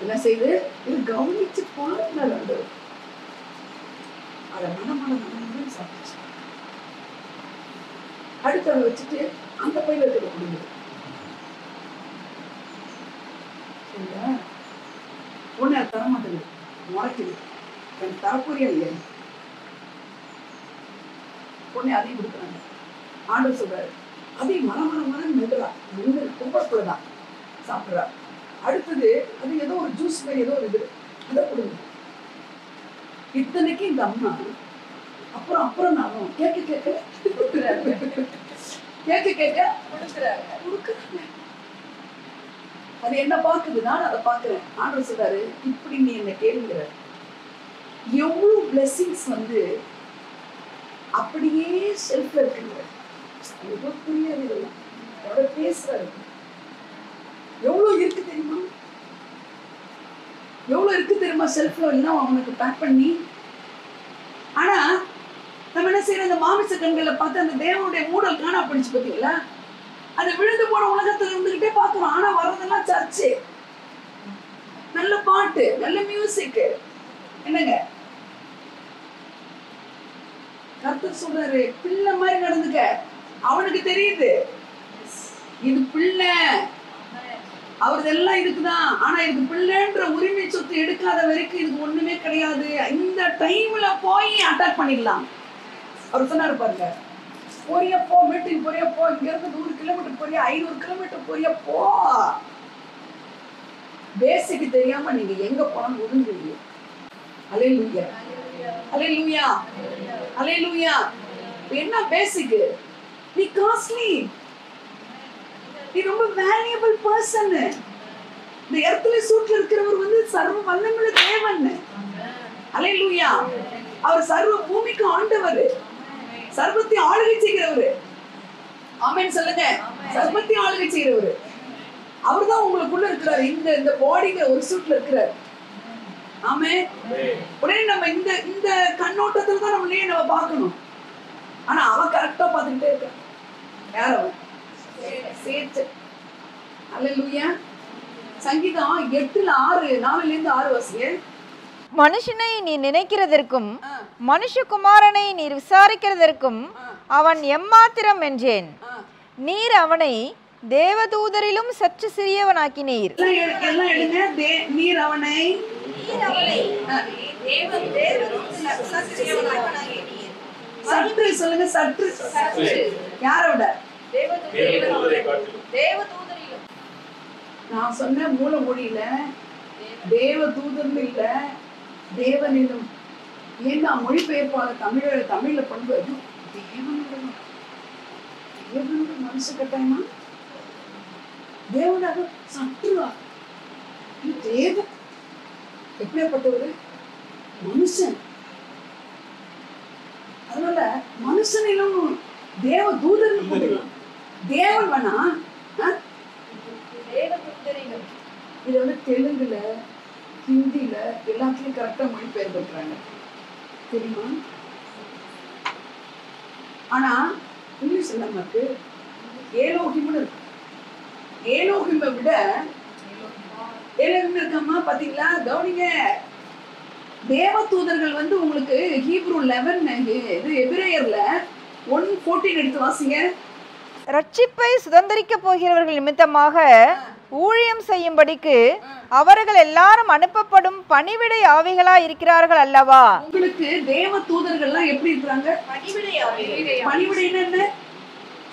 Speaker 1: என்ன செய்யுது? இது கவனிச்சு பாருங்க. அதை மனமன சாப்பிடுச்சு. அடுத்து அதை வச்சுட்டு அந்த பையில இருக்கிற கொடுங்குது. சரிங்களா? ஒண்ணு அது தரமாட்டேங்குது, முளைக்குது. எனக்கு தரப்புரியா இல்லையா? பொண்ணு அதையும் கொடுக்குறாங்க. ஆண்டவர் சொல்றாரு, அதையும் மரம் மெதுரா கும்பக்குள்ளதான் சாப்பிட்றா. அடுத்தது அது ஏதோ ஒரு ஜூஸ் மாதிரி ஏதோ ஒரு இது, அதை கொடுங்க. இத்தனைக்கு இந்த அம்மா அப்புறம் நானும் கேட்க கொடுக்குறாங்க. அது என்ன பாக்குது? நான் அதை பாக்குறேன். ஆண்டவர் சொல்றாரு, இப்படி நீ என்ன கேளுங்கிற. எவ்வளவு பிளெஸிங்ஸ் வந்து அப்படியே செல்ஃப்ல இருக்குங்க. புரியாது இதெல்லாம். அவரோட பேசுறாரு. எவ்வளவு இருக்கு தெரியுமா? எவ்வளவு இருக்கு தெரியுமா? செல்ஃப்ல எல்லாம் அவனுக்கு பேக் பண்ணி. ஆனா நம்ம என்ன செய்யறோம்? இந்த மாமிச கண்களை பார்த்து அந்த தேவனுடைய மூடல் காணா படிச்சு பார்த்தீங்களா? அது விழுந்து போன உலகத்துல இருந்துகிட்டே பார்க்கிறோம். ஆனா வர்றதெல்லாம் சர்ச்சு, நல்ல பாட்டு, நல்ல மியூசிக். என்னங்க கர்த்தர் சொல்றாரு, பிள்ளை மாதிரி நடந்துக்க. அவனுக்கு தெரியுது இது பிள்ளை, அவரது எல்லாம் இருக்குதான். ஆனா இதுக்கு பிள்ளைன்ற உரிமை சொத்து எடுக்காத வரைக்கும் இதுக்கு ஒண்ணுமே கிடையாது. இந்த டைம்ல போய் அட்டாக் பண்ணிடலாம். அவர் சொன்னாரு பாருங்க, போறியா போ, மீட்டிங் போறியா போ, இங்க இருந்து 100 கிலோமீட்டர் போறியா, 500 கிலோமீட்டர் போறியா போ. பேசிக் தெரியாம நீங்க எங்க போனாலும் ஒதுங்குவீங்க. அல்லேலூயா, அல்லேலூயா, அல்லேலூயா. என்ன பேசிக்? நீ காஸ்ட்லி, நீ ரொம்ப வேல்யூபிள் பர்சன். இந்த எர்த்லி சூட்ல இருக்கிறவர் வந்து சர்வ வல்லமையுள்ள தேவன். அல்லேலூயா. அவர் சர்வ பூமிக்கு ஆண்டவர், சர்வத்தை ஆளுகை செய்கிறவர். ஆமென் சொல்லுங்க. சர்வத்தை ஆளுகை செய்கிறவர் அவர்தான் உங்களுக்குள்ள இருக்கிறார். இந்த பாடிங்க ஒரு சூட்ல இருக்கிறார். ஆமென். உடனே நம்ம இந்த கண்ணோட்டத்துல தான் நம்ம பார்க்கணும். ஆனா அவன் கரெக்டா பார்த்துக்கிட்டே இருக்க. யார் அவன்? சேத்து. அல்லேலூயா. சங்கீதம் 8:4 வாசிங்க.
Speaker 3: மனுஷனை நீ நினைக்கிறதற்கும் மனுஷகுமாரனை நீர் விசாரிக்கிறதற்கும் அவன் எம்மாத்திரம் என்றேன். நீர் அவனை தேவதூதரிலும் சற்று சிறியவனாக்கினீர்.
Speaker 1: எல்லாம் எடுங்க. நீர் அவனை சற்று சொல்லுங்க. சற்று யாரோட? நான் சொன்ன மூல மொழியில தேவதூதர்னு இல்ல, தேவனிலும். ஏன்னா மொழிபெயர்ப்பாளர் தமிழ்ல பண்ணுவது தேவனோட மனுஷ கட்டாயமா? தேவனாக சற்றுவா? தேவன் எப்படியாப்பட்டவர்? மனுஷன். அதனால மனுஷனிலும் தேவ தூதன் போட்டுக்கலாம். தேவன் வேணா. இது வந்து தெலுங்குல, ஹிந்தியில எல்லாத்துலயும் கரெக்டா மொழிபெயர்க்கிறாங்க தெரியுமா? ஆனா இங்கிலீஷ்ல நமக்கு ஏலோகிம்னு இருக்கு. ஏலோகிமை விட ஏலோகிம் இருக்காமா பாத்தீங்களா? கவனிங்க, தேவ தூதர்கள் வந்து உங்களுக்கு ஹீப்ரு 11 இது எபிரேயர்ல 1:14 எடுத்து வாசிங்க.
Speaker 3: ரட்சிப்பை சுதந்திரிக்க போகிறவர்கள் நிமித்தமாக ஊழியம் செய்யும்படிக்கு அவர்கள் எல்லாரும் அனுப்பப்படும் பணிவிடை ஆவிகளா இருக்கிறார்கள் அல்லவா?
Speaker 1: உங்களுக்கு தேவ தூதர்கள்லாம் எப்படி இருக்கிறாங்க? பணிவிடைன்னா என்ன?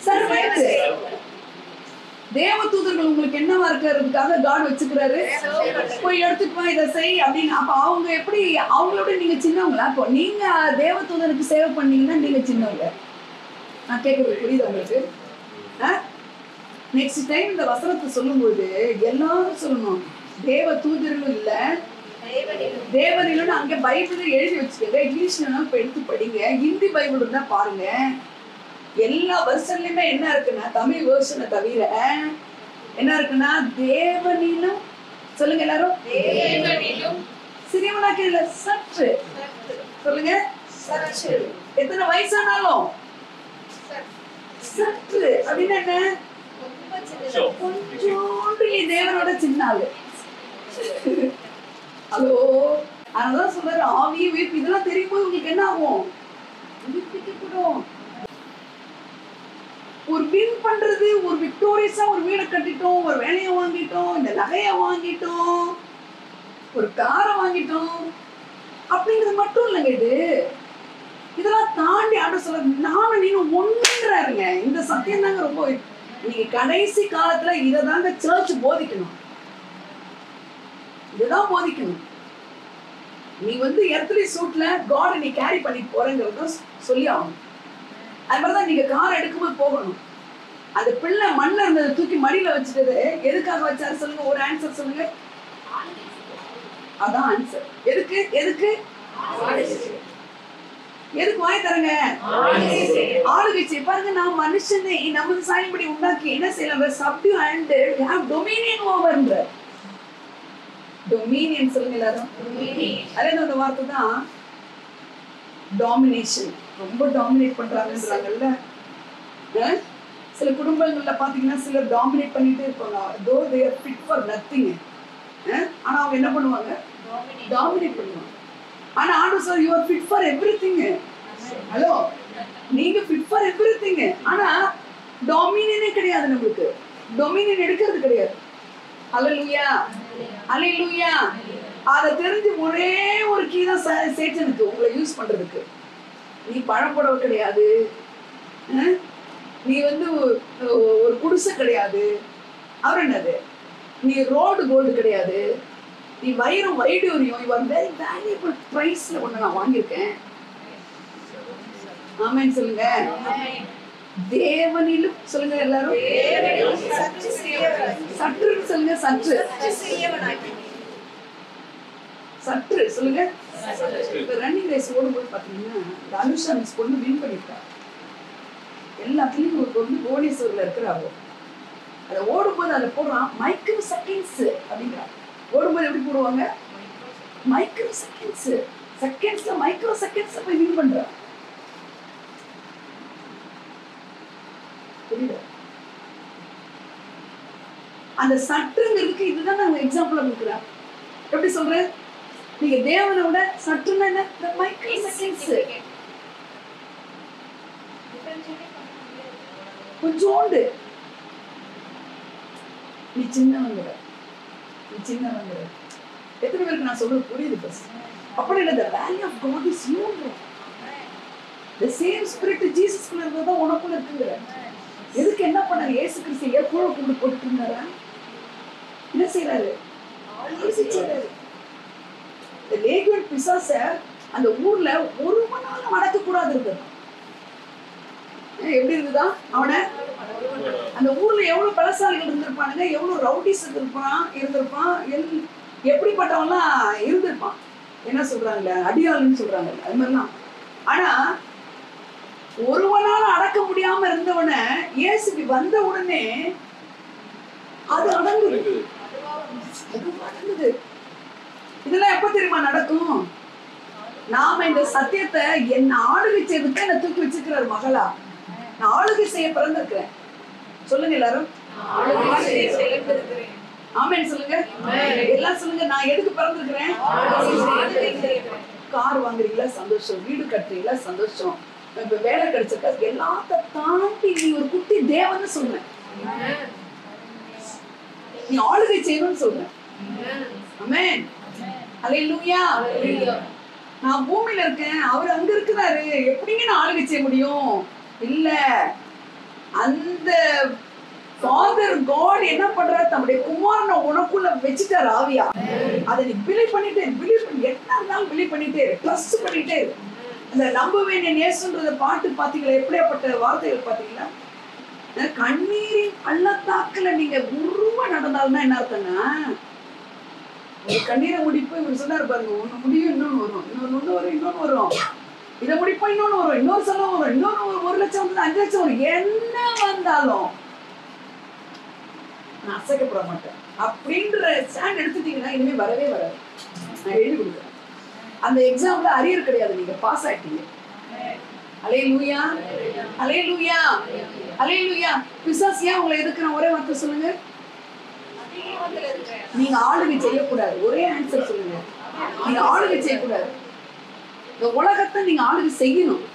Speaker 1: சர்வன்ட்ஸ். தேவ தூதர்கள் உங்களுக்கு என்னவா இருக்கிறதுக்காக காட் வச்சுக்கிறாரு. போய் எடுத்துட்டு வா, இதை செய் அப்படின்னு. அப்ப அவங்க எப்படி, அவங்களோட நீங்க சின்னவங்களா? அப்போ நீங்க தேவ தூதருக்கு சேவை பண்ணீங்கன்னா நீங்க சின்னவங்க. நான் கேட்கறது புரியுது உங்களுக்கு? நெக்ஸ்ட் டைம் இந்த வசனத்தை சொல்லும்போது எல்லாரும் சொல்லணும், தேவ தூதர்களும் இல்ல தேவனிலும். அங்க பைபிள் எழுதி வச்சுக்கோங்க. இங்கிலீஷ்ல இப்ப எடுத்து படிங்க, ஹிந்தி பைபிள் இருந்தா பாருங்க. எல்லா வெர்ஷன்லயுமே என்ன இருக்குன்னா, தமிழ் வெர்ஷனை தவிர என்ன இருக்குன்னா, தேவனிலும். சொல்லுங்க எல்லாரும், தேவனிலும். சிறியவனாக்கல சற்று சொல்லுங்க, சற்று. எத்தனை வயசானாலும் சற்று அப்படின்னு என்ன? கொஞ்சோண்டு தேவனோட சின்ன ஆளு. ஹலோ, அதனாலதான் சொல்றாரு ஆவி உயிர்ப்பு. இதெல்லாம் தெரியும் போது உங்களுக்கு என்ன ஆகும்? உயிர்ப்பிக்கப்படும். ஒரு வின் பண்றது, ஒரு விக்டோரியஸா ஒரு வீடை கட்டிட்டோம், ஒரு வேலையை வாங்கிட்டோம், இந்த நகையை வாங்கிட்டோம், ஒரு காரை வாங்கிட்டோம் அப்படிங்கிறது மட்டும் இல்லைங்க. இதெல்லாம் தாண்டி ஆண்டு சொல்ற நானும் நீங்க ஒன்றாருங்க. இந்த சத்தியம் தாங்க ரொம்ப. நீங்க கடைசி காலத்துல இதை தாங்க சர்ச் போதிக்கணும். இதுதான் போதிக்கணும். நீ வந்து எர்த்லி சூட்ல காட் நீ கேரி பண்ணி போறேங்கிறத சொல்லி ஆகணும். அது மாதிரிதான் நீங்க கார் எடுக்கும்போது போகணும். அந்த பிள்ளை மண்ணில் இருந்ததை தூக்கி மடியில வச்சுட்டது எதுக்காக வச்சாரு சொல்லுங்க? ஒரு ஆன்சர் சொல்லுங்க. அதான் ஆன்சர். எதுக்கு எதுக்கு எதுக்கு வாய் தரங்க? ஆளுகை பாருங்க. நான் மனுஷனை நமது சாயம்படி உண்டாக்கி என்ன செய்யலாம்? சப்டியூ அண்ட் ஹேவ் டொமினியன் ஓவர்ன்ற. டொமினியன் சொல்லுங்க எல்லாரும். அதே அந்த வார்த்தை தான் டாமினேஷன். ரொம்ப டாமினேட் பண்றாங்கன்றாங்கல்ல. சில குடும்பங்கள்ல பாத்தீங்கன்னா சிலர் டாமினேட் பண்ணிட்டே இருப்பாங்க. தோ they are fit for nothing. ஆனா அவங்க என்ன பண்ணுவாங்க? டாமினேட் பண்ணுவாங்க. ஆனா ஆண்டவர் sir you are fit for everything. Hello, நீங்க ஃபிட் ஃபார் எவ்ரிதிங். ஆனா டாமினியனே கிடையாது நமக்கு. டொமினியன் எடுக்கிறது கிடையாது. ஹல்லேலூயா, ஹல்லேலூயா. அதை தெரிஞ்சு ஒரே ஒரு கீ தான் சேட்டனுக்கு உங்களை யூஸ் பண்றதுக்கு. நீ பழப்படவை கிடையாது, நீ வந்து ஒரு குடிசை கிடையாது, அவர் என்னது, நீ ரோடு கோல்டு கிடையாது, நீ வைரம் வைடூரியம், யூ ஆர் வெரி வேல்யூபிள் பிரைஸ்ல ஒண்ணு நான் வாங்கியிருக்கேன். ஆமென் சொல்லுங்க. தேவனிலும் சொல்லுங்க எல்லாரும். சற்று சொல்லுங்க. சற்று சற்று சொல்லுங்க. இப்ப ரன்னிங் ரேஸ் ஓடும்போது பாத்தீங்கன்னா இந்த அனுஷா மிஸ் பொண்ணு வின் பண்ணிருக்கா. எல்லாத்துலயும் ஒரு பொண்ணு புவனேஸ்வர்ல இருக்கிறாங்க. அதை ஓடும்போது அதை போடுறான் மைக்ரோ செகண்ட்ஸ் அப்படிங்கிறா. ஓடும்போது எப்படி போடுவாங்க? Micro seconds. செகண்ட்ஸ்ல மைக்ரோ செகண்ட்ஸ்ல போய் வின் பண்றா. அந்த சற்றுங்கிறதுக்கு இதுதான் நாங்க எக்ஸாம்பிள் கொடுக்குறோம். எப்படி சொல்றேன்? நீங்க தேவனோட சற்றுன்னா என்ன? Micro seconds. கொஞ்சோண்டு நீ சின்னவங்க, நீ சின்னவங்க. எத்தனை பேருக்கு நான் சொல்றது புரியுது? பஸ் அப்படி இல்லை. The value of God is you. The same spirit Jesus குள்ள இருந்ததா உனக்குள்ள இருக்குங்க. எதுக்கு என்ன பண்ணாரு? இயேசு கிறிஸ்து ஏற்கனவே கொண்டு போட்டு இருந்தாரா? என்ன செய்யறாரு? ஆலோசிச்சாரு. இந்த லேகியோன் பிசாச அந்த ஊர்ல ஒரு மணி நேரம் அடக்க கூடாது இருந்தது. எப்படி இருந்ததா? அவனை அந்த ஊர்ல எவ்வளவு பலசாலிகள் இருந்திருப்பானுங்க, எவ்வளவு ரவுடிஸ் இருந்திருப்பான், எப்படிப்பட்டவன்லாம் இருந்திருப்பான். என்ன சொல்றாங்க? அடியாளுன்னு சொல்றாங்க. அது மாதிரிலாம். ஆனா ஒருவனால அடக்க முடியாம இருந்தவன இயேசுக்கு வந்த உடனே அது அடங்குது. இதெல்லாம் எப்ப தெரியுமா நடக்கும்? நாம இந்த சத்தியத்தை என்ன ஆளுகை செய்யறதுக்கு என்ன தூக்கி வச்சிருக்கிறாரு மகளா. நான் ஆளுகை செய்ய பிறந்திருக்கிறேன். சொல்லுங்க எல்லாரும். ஆமென் சொல்லுங்க. எல்லாம் சொல்லுங்க. நான் எதுக்கு பிறந்திருக்கிறேன்? கார் வாங்குறீங்களா சந்தோஷம், வீடு கட்டுறீங்களா சந்தோஷம், இப்ப வேலை கிடைச்சிருக்கா, எல்லாத்த தாண்டி நீ ஒரு குட்டி தேவன்னு சொல்றேன். நீ ஆளுகை செய்யணும்னு சொல்றேன். ஆமென். அல்லேலூயா. நான் பூமியில இருக்கேன், அவர் அங்க இருக்கிறாரு, எப்படிங்க நான் ஆளுகை செய்ய முடியும்? இல்ல, அந்த ஃபாதர் காட் என்ன பண்றாரு? தம்முடைய குமாரனை உனக்குள்ள வச்சுட்டாரு ஆவியா. அதை நீ பிலீவ் பண்ணிட்டே, பிலீவ் பண்ணி என்ன இருந்தாலும் பிலீவ் பண்ணிட்டே, ட்ரஸ்ட் பண்ணிட்டே. அந்த நம்புவேன் என் இயேசுன்றத பாட்டு பாத்தீங்களா? எப்படியாப்பட்ட வார்த்தைகள் பாத்தீங்களா? கண்ணீரின் பள்ளத்தாக்குல நீங்க உருவ நடந்தாலும் என்ன அர்த்தம்னா, ஒரு கண்ணீரை முடிப்பு இவர் சொன்னாரு பாருங்க, ஒண்ணு முடியும் இன்னொன்னு வரும், இன்னொன்னு வரும், இன்னொன்னு வரும், இதை முடிப்போம் இன்னொன்னு வரும், இன்னொரு செலவு வரும், இன்னொன்னு 1 லட்சம் வந்து 5 லட்சம் வரும், என்ன வந்தாலும் நான் அசைக்கப்பட மாட்டேன் அப்படின்ற ஸ்டாண்ட் எடுத்துட்டீங்கன்னா இனிமே வரவே வராது. நான் எழுதி கொடுக்குறேன். அந்த எக்ஸாம்ல அரியர் கிடையாது, நீங்க பாஸ் ஆயிட்டீங்க. அல்லேலூயா, அல்லேலூயா, அல்லேலூயா. பிசாசு ஏன் உங்களை எதுக்குற? ஒரே வார்த்தை சொல்லுங்க. நீங்க ஆளுகை செய்யக்கூடாது. ஒரே ஆன்சர் சொல்லுங்க. நீங்க ஆளுகை செய்யக்கூடாது. இந்த உலகத்தை நீங்க ஆளுகை செய்யணும்.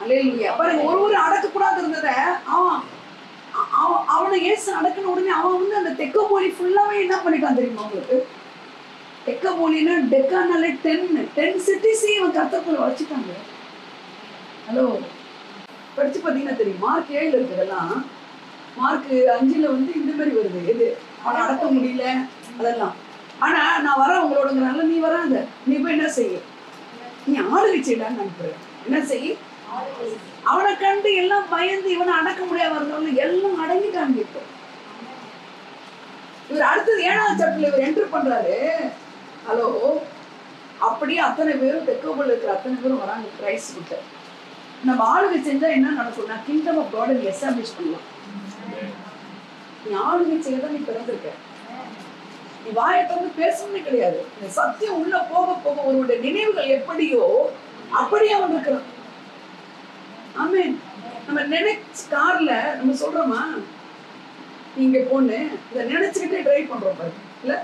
Speaker 1: அல்லேலூயா. பாருங்க, ஒரு அடக்கக்கூடாது இருந்தத அவனை ஏசு அடக்கின உடனே அவன் வந்து அந்த தெக்கபோலி ஃபுல்லாவே என்ன பண்ணிட்டான் தெரியுமா உங்களுக்கு? தெக்கபோலினா டெக்கானாலே 10 சிட்டிஸ் இவன் கர்த்தருக்குள்ள வச்சுட்டாங்க. ஹலோ, படிச்சு பார்த்தீங்கன்னா தெரியும். மார்க் 7 இருக்கிறதெல்லாம், மார்க் 5ல வந்து இந்த மாதிரி வருது. எது அவனை அடக்க முடியல அதெல்லாம். ஆனா நான் வரேன் உங்களோடங்கிறனால நீ வராத, நீ போய் என்ன செய்ய? நீ ஆளுகை செய்யலான்னு அனுப்புற. என்ன செய்ய? அவனை கண்டு எல்லாம் பயந்து இவனை அடக்க முடியாம இருந்தவங்க எல்லாம் அடங்கிட்டாங்க. இப்போ இவர் அடுத்தது 7ஆம் சாப்டர்ல இவர் என்டர் பண்றாரு. ஹலோ, அப்படியே அத்தனை பேரும் தெக்கோபுல இருக்கிற அத்தனை பேரும் வராங்க கிரைஸ்ட் கிட்ட. நம்ம ஆளுகை செஞ்சா என்ன நடக்கும்னா, கிங்டம் ஆஃப் காட் நீ எஸ்டாப்ளிஷ் பண்ணலாம். நீ ஆளுகை செய்யதான் நீ பிறந்திருக்க. நீ வாயை திறந்து பேசணும்னு கிடையாது. இந்த சத்தியம் உள்ள போக போக உன்னுடைய நினைவுகள் எப்படியோ அப்படியே அவன் இருக்கிறான். ஆமென். நம்ம நினைச்ச கார்ல நம்ம சொல்றோமா, நீங்க போன்னு இதை நினைச்சுக்கிட்டே டிரைவ் பண்றோம் பாரு. இல்ல,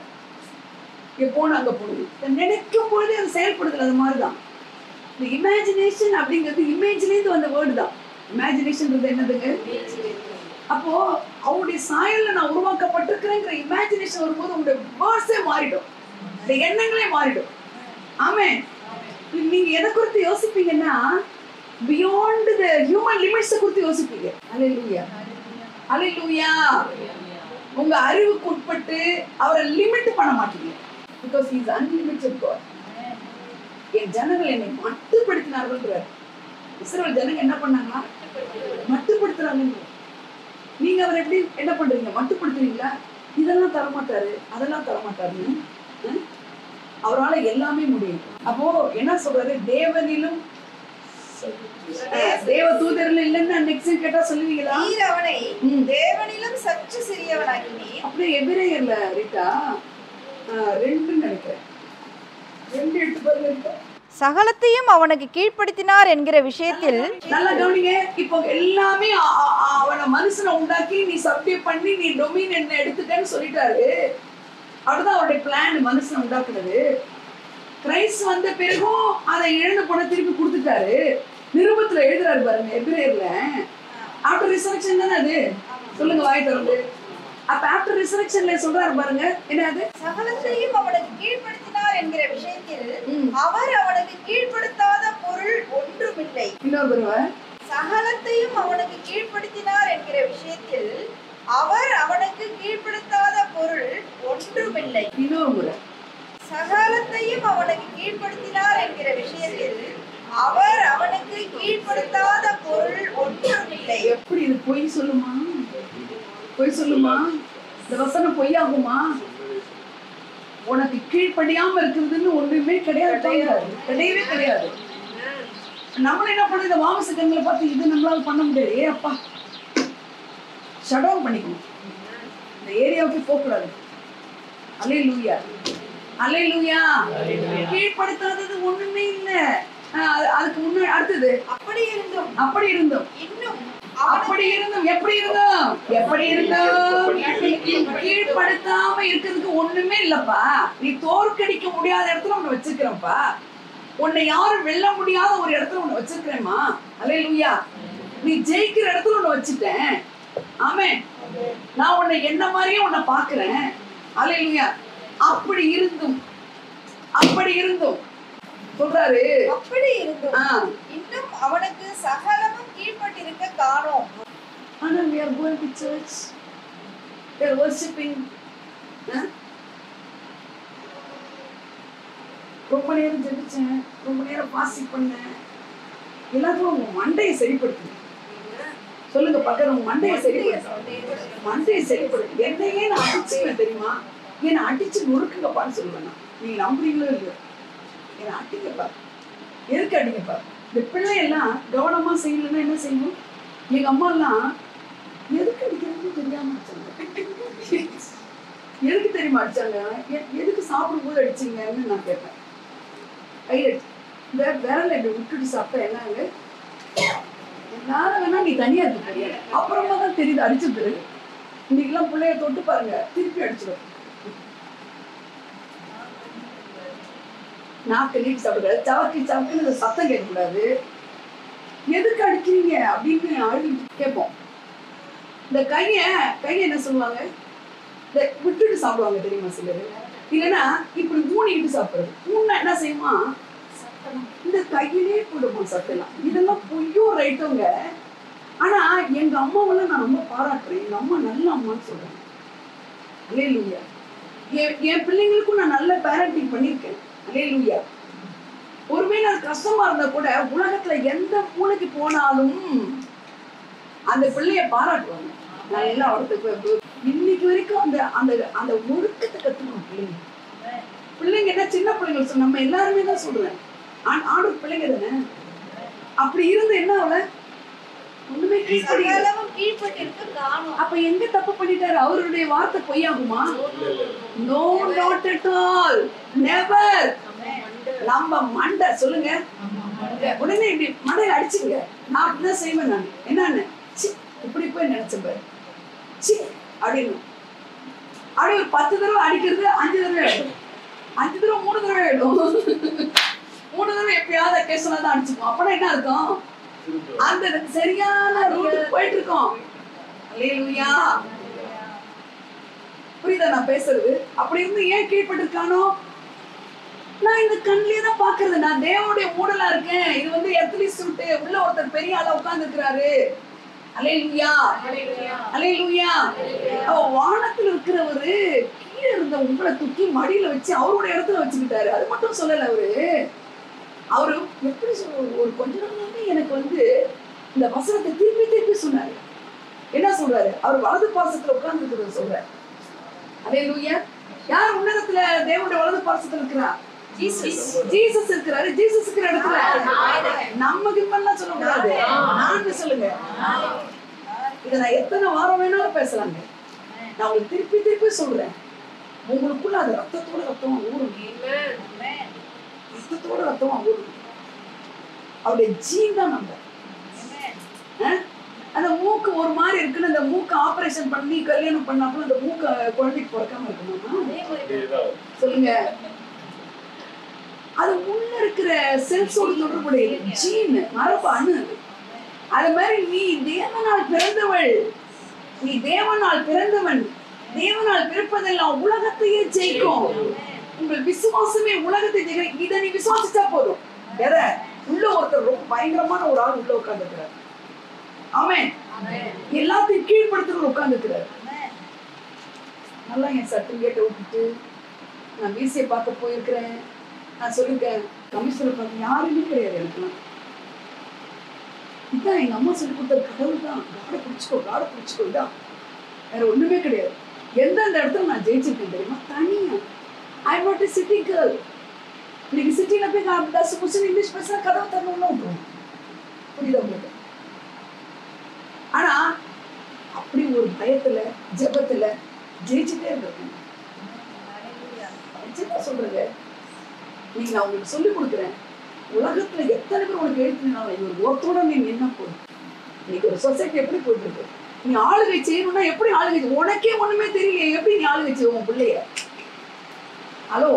Speaker 1: இங்க போன அங்க போகுது, நினைக்கும் பொழுது அது செயல்படுதல். அது மாதிரிதான் இந்த இமேஜினேஷன் அப்படிங்கிறது இமேஜ்லேருந்து வந்த வேர்டு தான். இமேஜினேஷன்றது என்னதுங்க? அப்போ அவருடைய சாயல்ல நான் உருவாக்கப்பட்டிருக்கிறேங்கிற இமேஜினேஷன் வரும்போது உங்களுடைய வேர்ட்ஸே மாறிடும், இந்த எண்ணங்களே மாறிடும். ஆமென். நீங்க எதை குறித்து யோசிப்பீங்கன்னா, பியாண்ட் தி ஹியூமன் லிமிட்ஸ் குறித்து யோசிப்பீங்க. அல்லேலூயா, அல்லேலூயா. உங்க அறிவுக்கு உட்பட்டு அவரை லிமிட் பண்ண மாட்டீங்க. Because he is unlimited God. என் ஜனங்கள் என்னை மட்டுப்படுத்தினார்கள். இஸ்ரவேல் ஜனங்க என்ன பண்ணாங்களா? மட்டுப்படுத்துறாங்க. நீங்க அவர் எப்படி என்ன பண்றீங்க? மட்டுப்படுத்துறீங்களா? இதெல்லாம் தரமாட்டாரு, அதெல்லாம் தரமாட்டாருன்னு. அவரால் எல்லாமே முடியும். அப்போ என்ன சொல்றாரு? தேவனிலும் தேவ தூதரில் இல்லைன்னு நெக்ஸ்ட் கேட்டா சொல்லுவீங்களா?
Speaker 2: நீர் அவனை தேவனிலும் சற்று சிறியவனாக்கினீர்.
Speaker 1: அப்படியே எபிரேயர்ல ரீட்டா 2 நினைக்கிறேன், 2 எடுத்து பாருங்க.
Speaker 3: சகலத்தையும் அவனுக்கு கீழ்ப்படுத்தினார் என்கிற விஷயத்தில்
Speaker 1: நல்லா கவனிங்க. இப்போ எல்லாமே அவனை மனுஷனை உண்டாக்கி நீ சப்டியூ பண்ணி நீ டொமின் என்ன எடுத்துட்டேன்னு சொல்லிட்டாரு. அதுதான் அவருடைய பிளான், மனுஷனை உண்டாக்குறது. கிரைஸ்ட் வந்த பிறகும் அதை இழந்து போன திருப்பி கொடுத்துட்டாரு. நிருபத்துல எழுதுறாரு பாருங்க, எபிரேயர்ல. ஆஃப்டர் ரிசரக்ஷன் தானே அது? சொல்லுங்க வாய் திறந்து. அப்ப ஆஃப்டர் ரிசரக்ஷன்ல சொல்றாரு பாருங்க, என்னது?
Speaker 2: சகலத்தையும் அவனுக்கு கீழ்ப்படுத்தினார் என்கிற விஷயத்தில் அவர் அவனுக்கு கீழ்ப்படுத்தாத பொருள் ஒன்றுமில்லை.
Speaker 1: இன்னொரு தடவை.
Speaker 2: சகலத்தையும் அவனுக்கு கீழ்ப்படுத்தினார் என்கிற விஷயத்தில் அவர் அவனுக்கு கீழ்ப்படுத்தாத பொருள் ஒன்றுமில்லை.
Speaker 1: இன்னொரு முறை.
Speaker 2: சகலத்தையும் அவனுக்கு கீழ்ப்படுத்தினார் என்கிற விஷயத்தில் அவர் அவனுக்கு கீழ்ப்படுத்தாத பொருள் ஒன்றுமில்லை.
Speaker 1: எப்படி இது பொய் சொல்லுமா? பொய் சொல்லுமா? இந்த வசனம் பொய்யாகுமா? உனக்கு கீழ்ப்படியாம இருக்கிறதுன்னு ஒண்ணுமே கிடையாது, கிடையவே கிடையாது. நம்மள என்ன பண்ண, இந்த மாமிசங்களை பார்த்து இது நம்மளால பண்ண முடியாது. ஏ அப்பா, ஷட் டவுன் பண்ணிக்கணும், இந்த ஏரியாவுக்கு போகக்கூடாது. அல்லேலூயா. அல்லேலூயா. கீழ்ப்படுத்தாதது ஒண்ணுமே இல்ல. அதுக்கு முன்னாடி அடுத்தது
Speaker 2: அப்படி இருந்தும்
Speaker 1: அப்படி இருந்தும்
Speaker 2: இன்னும்
Speaker 1: அப்படி இருந்தும் எப்படி இருந்தும் எப்படி இருந்தும் கீழ்ப்படுத்தாம இருக்கிறதுக்கு ஒண்ணுமே இல்லப்பா. நீ தோற்கடிக்க முடியாத இடத்துல உன்னை வச்சிருக்கிறப்பா. உன்னை யாரும் வெல்ல முடியாத ஒரு இடத்துல உன்னை வச்சிருக்கிறேம்மா. அல்லேலூயா. நீ ஜெயிக்கிற இடத்துல உன்னை வச்சுட்டேன். ஆமென். நான் உன்னை என்ன மாதிரியே உன்னை பாக்குறேன். அல்லேலூயா. அப்படி இருந்தும் அப்படி இருந்தும் சொல்றாரு.
Speaker 2: அப்படி இருந்தும் இன்னும் அவனுக்கு சகலமும் கீழ்ப்பட்டிருக்க காணோம்.
Speaker 1: ஆனா we are going to church, we are worshiping. ரொம்ப நேரம் ஜெபிச்சேன், ரொம்ப நேரம் பாசிங் பண்ணேன். எல்லாத்தையும் உங்க மண்டையை சரிப்படுத்து. சொல்லுங்க பக்கத்துல உங்க மண்டையை சரிப்படுத்து. மண்டையை சரிப்படுத்து. என்னையே நான் அடிச்சுவேன் தெரியுமா? என்ன அடிச்சு நொறுக்குங்கப்பான்னு சொல்லுவேன். நீங்க நம்புறீங்களோ இல்லையோ என்ன அடிங்கப்பா. எதுக்கு அடிங்கப்பா? இந்த பிள்ளையெல்லாம் கவனமா செய்யலன்னா என்ன செய்யணும்? எங்க அம்மா எல்லாம் எதுக்கு அடிக்கிறதுன்னு தெரியாம அடிச்சாங்க. எதுக்கு தெரியுமா அடிச்சாங்க? எதுக்கு சாப்பிடும் போது அடிச்சீங்கன்னு நான் கேட்பேன். இந்த விரல இப்படி விட்டுட்டு சாப்பிட்டா என்னங்க எல்லாரும் வேணா நீ தனியா இருக்க தெரியாது. அப்புறமா தான் தெரியுது அடிச்ச பிறகு. இன்னைக்கெல்லாம் பிள்ளைய தொட்டு பாருங்க திருப்பி அடிச்சிடும். நாக்கு நீட்டி சாப்பிடக்கூடாது. சவக்கி சவக்குன்னு சத்தம் கேட்கக்கூடாது. எதுக்கு அடிக்கிறீங்க அப்படின்னு அழுது கேட்போம். இந்த கைய என்ன சொல்லுவாங்க? இந்த விட்டுட்டு சாப்பிடுவாங்க தெரியுமா சிலர். இல்லைன்னா இப்படி ஊனிக்கிட்டு சாப்பிடுறது. ஊன்னா என்ன செய்யுமா? இந்த கையிலே போடுமா சத்தெல்லாம். இதெல்லாம் பொய்யோ ரைட்டோங்க. ஆனா எங்க அம்மாவெல்லாம் நான் ரொம்ப பாராட்டுறேன். எங்க அம்மா நல்ல அம்மான்னு சொல்றேன். அல்லேலூயா. என் பிள்ளைங்களுக்கும் நான் நல்ல பேரண்டிங் பண்ணியிருக்கேன். அல்லேலூயா. ஒருவேளை அது கஷ்டமா இருந்தா கூட உலகத்துல எந்த மூளைக்கு போனாலும் அந்த பிள்ளைய பாராட்டுவாங்க. நல்லா அவருக்கு இன்னைக்கு வரைக்கும் அந்த அந்த அந்த ஒழுக்கத்தை கத்துக்கணும் பிள்ளைங்க. பிள்ளைங்க என்ன சின்ன பிள்ளைங்க சொல்ல நம்ம எல்லாருமே தான் சொல்றேன். ஆண்டவர் பிள்ளைங்க தானே. அப்படி இருந்து என்ன அவளை ஒண்ணுமே
Speaker 2: கீழ்ப்பட்டிருக்க காணோம்.
Speaker 1: அப்ப எங்க தப்பு பண்ணிட்டாரு? அவருடைய வார்த்தை பொய்யாகுமா? No, not at all, never. நம்ம மண்டை சொல்லுங்க. உடனே இப்படி மண்டையை அடிச்சுங்க. நான் அப்படிதான் செய்வேன். நான் என்னன்னு இப்படி போய் நினைச்சேன் பாரு சி அப்படின்னு. அப்படி ஒரு 10 தடவை அடிக்கிறது 5 தடவை ஆயிடும். 5 தடவை 3 தடவை ஆயிடும். 3 தடவை எப்பயாவது அக்கேஷனா தான் அடிச்சுப்போம். அப்பனா என்ன இருக்கும்? அந்த சரியான ரூட் போயிட்டு இருக்கோம். அல்லேலூயா. புரியுதா நான் பேசுறது? அப்படி இருந்து ஏன் கீழ்பட்டிருக்கானோ? நான் இந்த கண்ணிலே தான் பாக்குறது. நான் தேவனுடைய மூடலா இருக்கேன். இது வந்து எத்தலி சூட்டு உள்ள ஒருத்தர் பெரிய ஆளா உட்கார்ந்து இருக்கிறாரு. அல்லேலூயா. அல்லேலூயா. வானத்துல இருக்கிறவரு கீழே இருந்த உங்களை தூக்கி மடியில வச்சு அவருடைய இடத்துல வச்சுக்கிட்டாரு. அது மட்டும் சொல்லல. அவரு எப்படி சொல்ற ஒரு கொஞ்ச நாளாவே எனக்கு வந்து இந்த வசனத்தை திருப்பி திருப்பி சொன்னாரு. என்ன சொல்றாரு? அவர் வலது பாசத்துல உட்கார்ந்து இருக்கிறத சொல்றாரு. அல்லேலூயா. யார் உன்னதத்துல தேவனுடைய வலது பாசத்துல இருக்கிறா? ஜீசஸ் இருக்கிறாரு. ஜீசஸ் இருக்கிற இடத்துல நம்ம கிம்பல்லாம் சொல்லக்கூடாது. நான் சொல்லுங்க. இதை நான் எத்தனை வாரம் வேணாலும் பேசலாங்க. நான் உங்களுக்கு திருப்பி திருப்பி சொல்றேன். உங்களுக்குள்ள அது ரத்தத்தோட ரத்தமா ஊறும். ரத்தத்தோட ரத்தமா ஊறும். அவருடைய ஜீன் தான் நம்ம. அந்த மூக்கு ஒரு மாதிரி இருக்குன்னு அந்த மூக்கு ஆபரேஷன் பண்ணி கல்யாணம் பண்ணாப்புல அந்த மூக்க குழந்தைக்கு பிறக்காம இருக்கணுமா? சொல்லுங்க. அது உள்ள இருக்கிற செல்ஸோடு தொடர்புடைய ஜீன் மரபு அணு. அது மாதிரி நீ தேவனால் பிறந்தவள். நீ தேவனால் பிறந்தவன். தேவனால் பிறப்பதெல்லாம் உலகத்தையே ஜெயிக்கும். உங்கள் விசுவாசமே உலகத்தை ஜெயிக்கும். இதை நீ விசுவாசிச்சா போதும். எதை? உள்ள ஒருத்தர் ரொம்ப பயங்கரமான ஒரு ஆள் உள்ள உட்கார்ந்துக்கிறார். ஆமென். எல்லாத்தையும் கீழ்படுத்துற உட்கார்ந்துக்கிறார். நல்லா என் சர்டிபிகேட்டை விட்டுட்டு நான் பிசிஏ பார்க்க போயிருக்கிறேன். நான் சொல்லிருக்கேன் கமிஷனர் பார்த்து யாருமே கிடையாது எனக்குலாம். இதான் எங்க அம்மா சொல்லி கொடுத்த கடவுள் தான். காடை பிடிச்சிக்கோ இதான். வேற ஒண்ணுமே கிடையாது. எந்தெந்த இடத்துல நான் ஜெயிச்சிருக்கேன் தெரியுமா? தனியா. I want to city girl. இன்னைக்கு சிட்டில போய் தஸ் புஷன் இங்கிலீஷ் பேசுனா கதவு தரணும்னு விட்டுருவோம். புரியுதா உங்களுக்கு? ஆனா அப்படி ஒரு பயத்துல ஜெபத்துல ஜெயிச்சுட்டே இருக்கேன். சின்ன சொல்றேங்க, நீங்க நான் உங்களுக்கு சொல்லி கொடுக்குறேன். உலகத்துல எத்தனை பேர் உனக்கு எழுத்துனாலும் இது ஒரு ஒருத்தோட நீ என்ன போதும். இன்னைக்கு ஒரு சொசைட்டி எப்படி போயிட்டு இருக்கு, நீ ஆளுகை செய்யணும்னா எப்படி ஆளுகை, உனக்கே ஒண்ணுமே தெரியல, எப்படி நீ ஆளுகை செய்வோம் உன் பிள்ளைய? ஹலோ,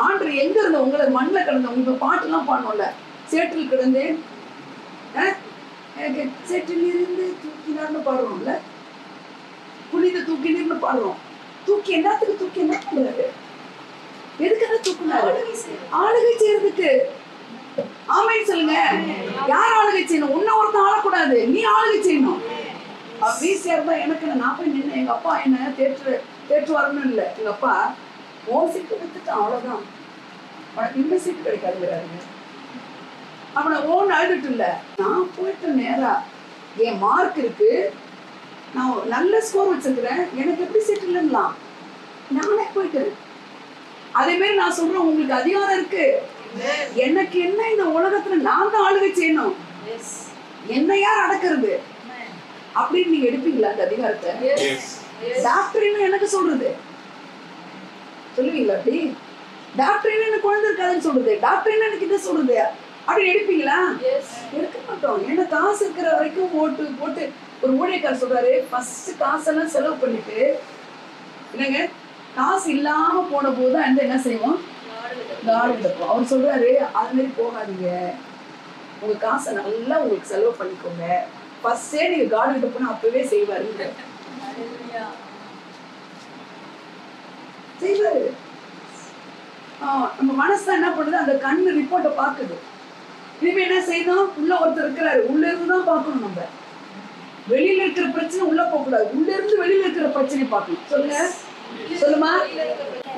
Speaker 1: ஆண்டு எங்க இருந்த உங்களை மண்ணில் கிடந்த உங்க பாட்டு எல்லாம் பாடணும்ல, சேற்றில் கிடந்தேன் சேற்றில் இருந்து தூக்கினார்னு பாடுறோம்ல, புனித தூக்கினீர்னு பாடுறோம். தூக்கி என்னத்துக்கு தூக்கி என்ன பண்றாரு, எதுக்காக தூக்குனாரு? ஆளுகை செய்யறதுக்கு. ஆமைன்னு சொல்லுங்க. யார் ஆளுகை செய்யணும்? உன்ன ஒருத்தன் ஆளக்கூடாது, நீ ஆளுகை செய்யணும். வீசியா இருந்தா எனக்கு நான் போய் நின்று எங்க அப்பா என்ன தேற்று வரணும் இல்லை, எங்க அப்பா ஓ சீட்டு வித்துட்டான், அவ்வளவுதான், உனக்கு இந்த சீட்டு கிடைக்காதுங்கிறாருங்க. அவனை ஓன் அழுதுட்டு இல்ல, நான் போயிட்டு நேரா என் மார்க் இருக்கு, நான் நல்ல ஸ்கோர் வச்சிருக்கிறேன், எனக்கு எப்படி சீட் இல்லைன்னா நானே போயிட்டு. அதே மாதிரி நான் சொல்றேன், உங்களுக்கு அதிகாரம் இருக்கு. எனக்கு என்ன இந்த உலகத்துல நான் தான் ஆளுகை செய்யணும், என்ன யார் அடக்கிறது அப்படின்னு நீங்க எடுப்பீங்களா அந்த அதிகாரத்தை? டாக்டர் எனக்கு சொல்றது சொல்லுவீங்களா? அப்படி டாக்டர் எனக்கு குழந்தை இருக்காதுன்னு சொல்றது, டாக்டர் எனக்கு இதை சொல்றது அப்படின்னு எடுப்பீங்களா? எடுக்க மாட்டோம். ஏன்னா காசு இருக்கிற வரைக்கும் ஓட்டு போட்டு. ஒரு ஊழியக்காரர் சொல்றாரு, ஃபர்ஸ்ட் காசெல்லாம் செலவு பண்ணிட்டு என்னங்க காசு இல்லாம போன போதுதான் என்ன செய்வோம், காடு கிடப்போம். அவர் சொல்றாரு, அது மாதிரி போகாதீங்க, உங்க காசை நல்லா உங்களுக்கு செலவு பண்ணிக்கோங்க, ஃபர்ஸ்டே நீங்க காடு கிட்ட போனா அப்பவே செய்வாரு செய்வாரு. நம்ம மனசு என்ன பண்ணுது, அந்த கண்ணு ரிப்போர்ட்டை பாக்குது. இனிமே என்ன செய்யணும், உள்ள ஒருத்தர் இருக்கிறாரு, உள்ள இருந்துதான் பாக்கணும். நம்ம வெளியில இருக்கிற பிரச்சனை உள்ள போக கூடாது, உள்ள இருந்து வெளியில இருக்கிற பிரச்சனை பார்க்கணும். சொல்லுங்க, சொல்லுமா,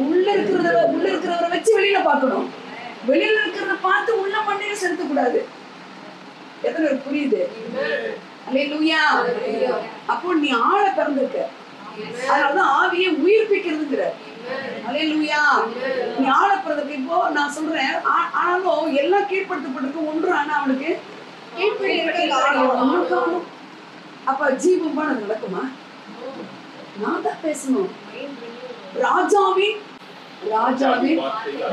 Speaker 1: உள்ள இருக்கிறவரை வச்சு வெளியில பார்க்கணும், வெளியில இருக்கிறத பார்த்து உள்ள மண்டையில செலுத்த கூடாது. எத்தனை பேர் புரியுது? அல்லேலூயா. அப்போ நீ ஆளை பிறந்திருக்க, அதனாலதான் ஆவியை உயிர்ப்பிக்கிறதுங்கிற. அல்லேலூயா. நீ ஆளை பிறந்திருக்க. இப்போ நான் சொல்றேன், ஆனாலும் எல்லாம் கீழ்படுத்தப்பட்டிருக்கு, ஒன்று ஆனா அவனுக்கு அப்ப ஜீவம் அது நடக்குமா? நான் தான் பேசணும். ராஜாவின்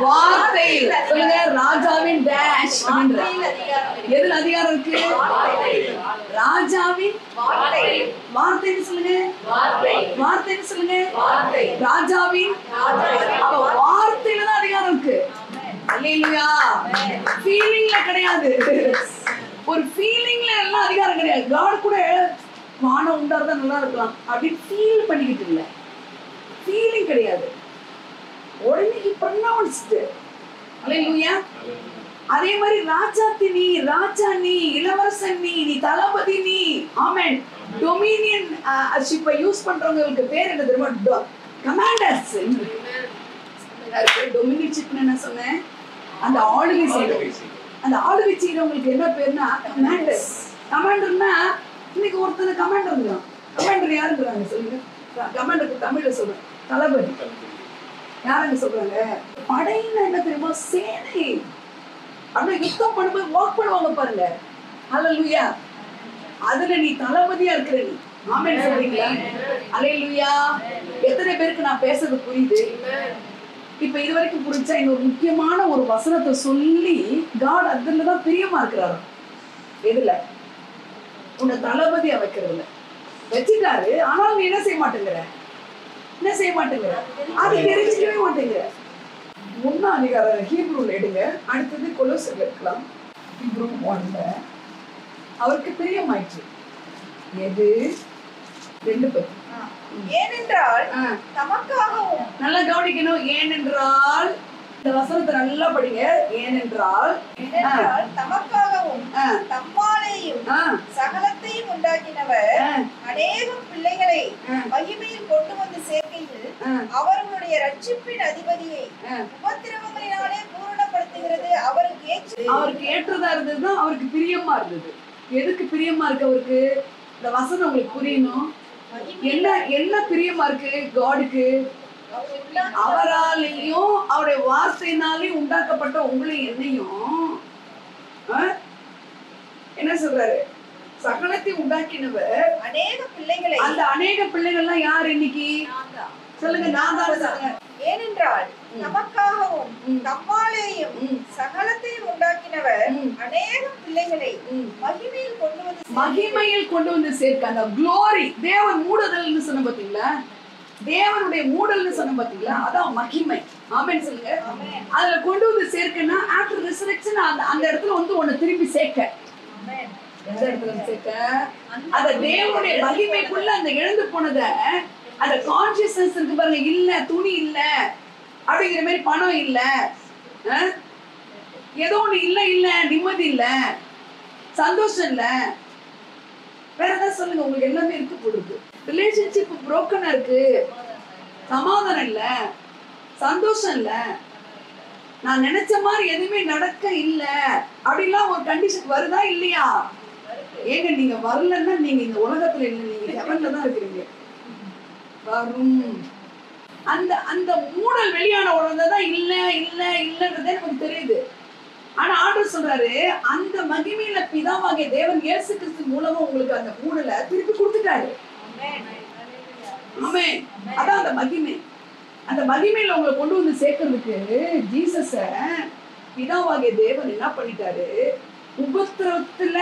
Speaker 1: வார்த்தை சொல்லுங்க, ராஜாவின் டேஷ் அப்படின்ற எதுல அதிகாரம் இருக்கு? ராஜாவின் வார்த்தைன்னு சொல்லுங்க, வார்த்தைன்னு சொல்லுங்க, ராஜாவின் வார்த்தையில தான் அதிகாரம் இருக்கு. அல்லேலூயா. ஃபீலிங்ல கிடையாது, ஒரு ஃபீலிங்ல எல்லாம் அதிகாரம் கிடையாது. காட் கூட வானம் உண்டாருதான் நல்லா இருக்கலாம் அப்படின்னு ஃபீல் பண்ணிக்கிட்டு இல்லை, ஃபீலிங் கிடையாது. உடனே ப்ரொனவுன்ஸ்டு. அல்லேலூயா. அதே மாதிரி ராஜாத்தி நீ, ராஜா நீ, இளவரசன் நீ, நீ தளபதி நீ. ஆமென். டொமினியன் ஷிப்பை யூஸ் பண்றவங்களுக்கு பேர் என்ன தெரியுமா? கமாண்டர்ஸ். டொமினியன் ஷிப் என்ன சொன்னேன்? அந்த ஆளுகை செய்யறவங்க. அந்த ஆளுகை செய்யறவங்களுக்கு என்ன பேர்னா கமாண்டர்ஸ். கமாண்டர்னா இன்னைக்கு ஒருத்தர் கமாண்டர் இருக்கான். கமாண்டர் யாருங்கிறாங்க சொல்லுங்க? கமாண்டருக்கு தமிழ்ல சொல்றேன், தளபதி. யாருங்க சொல்றாங்க? படையில என்ன தெரியுமா? சேனை. அப்படியே யுத்தம் பண்ணும்போது வாக் பண்ணுவாங்க பாருங்க. அல்லேலூயா. அதுல நீ தளபதியா இருக்கிற நீ. ஆமென் சொல்றீங்களா? அல்லேலூயா. எத்தனை பேருக்கு நான் பேசுறது புரியுது? இப்ப இது வரைக்கும் புரிஞ்சா இன்னொரு முக்கியமான ஒரு வசனத்தை சொல்லி காட் அதுலதான் பிரியமா இருக்கிறாரு. எதுல? உன்னை தளபதியா வைக்கிறதுல வச்சுட்டாரு. ஆனாலும் நீ என்ன செய்ய மாட்டேங்கிற, என்ன செய்ய மாட்டேங்கிற, அது தெரிஞ்சுக்கவே மாட்டேங்கிற. 1ஆம் அதிகாரம் ஹீப்ரூல எடுங்க, அடுத்தது கொலோசைல இருக்கலாம். ஹீப்ரூ 1 அவருக்கு பிரியமாயிற்று. எது? 2:10.
Speaker 2: ஏனென்றால் தமக்காகவும்.
Speaker 1: நல்லா கவனிக்கணும். ஏனென்றால் இந்த வசனத்தை நல்லா படிங்க. ஏனென்றால்
Speaker 2: தமக்காகவும் தம்மாலேயும் சகலத்தையும் உண்டாக்கினவர் அநேகம் பிள்ளைகளை மகிமையில் கொண்டு வந்து சேர்க்கையில் அவர்களுடைய ரட்சிப்பின் அதிபதியை உபத்திரவங்களினாலே பூரணப்படுத்துகிறது அவருக்கு ஏற்றதா இருந்ததுதான், அவருக்கு பிரியமா இருந்தது. எதுக்கு பிரியமா இருக்கு அவருக்கு? இந்த வசனம் உங்களுக்கு புரியணும். என்ன பிரியமா இருக்கு காடுக்கு? அவராலையும் அவருடைய வார்த்தையினாலையும் உண்டாக்கப்பட்ட உங்களையும் என்னையும் என்ன சொல்றாரு? சகலத்தை உண்டாக்கினவர் அநேக பிள்ளைகளை.
Speaker 1: அந்த அநேக பிள்ளைகள்லாம் யார் இன்னைக்கு? சொல்லுங்க, நான் தான்.
Speaker 2: ஏனென்றால் நமக்காகவும் தம்மாலேயும் சகலத்தையும் உண்டாக்கினவர் அநேகம் பிள்ளைகளை
Speaker 1: மகிமையில் கொண்டு வந்து சேர்க்க. அந்த குளோரி, தேவன் மூடுதல்னு சொன்ன பாத்தீங்களா, தேவனுடைய மூடல்னு சொன்ன பாத்தீங்களா, அதான் மகிமை. ஆமென் சொல்லுங்க. அதுல கொண்டு வந்து சேர்க்கனா ஆஃப்டர் ரிசரக்ஷன் அந்த இடத்துல வந்து ஒண்ணு திருப்பி சேர்க்க. எந்த இடத்துல சேர்க்க? அந்த தேவனுடைய மகிமைக்குள்ள அந்த இழந்து போனத, அந்த கான்சியஸ்னஸ் இருக்கு பாருங்க, இல்ல துணி இல்ல அப்படிங்கிற மாதிரி, பணம் இல்ல, ஏதோ ஒண்ணு இல்ல, இல்ல நிம்மதி இல்ல, சந்தோஷம் இல்ல, வேற ஏதாவது சொல்லுங்க. உங்களுக்கு எல்லாமே இருக்கு போடுது. ரிலேஷன்ஷிப் புரோக்கனா இருக்கு, சமாதானம் இல்ல, சந்தோஷம் இல்ல, நான் நினைச்ச மாதிரி எதுவுமே நடக்க இல்ல அப்படின்லாம் ஒரு கண்டிஷன் வருதா இல்லையா? ஏங்க நீங்க வரலன்னா நீங்க இந்த உலகத்துல இல்ல, நீங்க ஹெவன்ல தான் இருக்கிறீங்க. வரும் அந்த அந்த மூடல் வெளியான உலகதான் இல்ல இல்ல இல்லன்றதே நமக்கு தெரியுது. ஆனா ஆண்டவர் சொல்றாரு, அந்த மகிமையில பிதாவாகிய தேவன் இயேசு கிறிஸ்து மூலமா உங்களுக்கு அந்த மூடலை திருப்பி கொடுத்துட்டாரு. ஆமென். அதான் அந்த மகிமை. அந்த மகிமையில உங்களை கொண்டு வந்து சேர்க்கறதுக்கு ஜீசஸ பிதாவாகிய தேவன் என்ன பண்ணிட்டாரு? உபத்திரவத்துல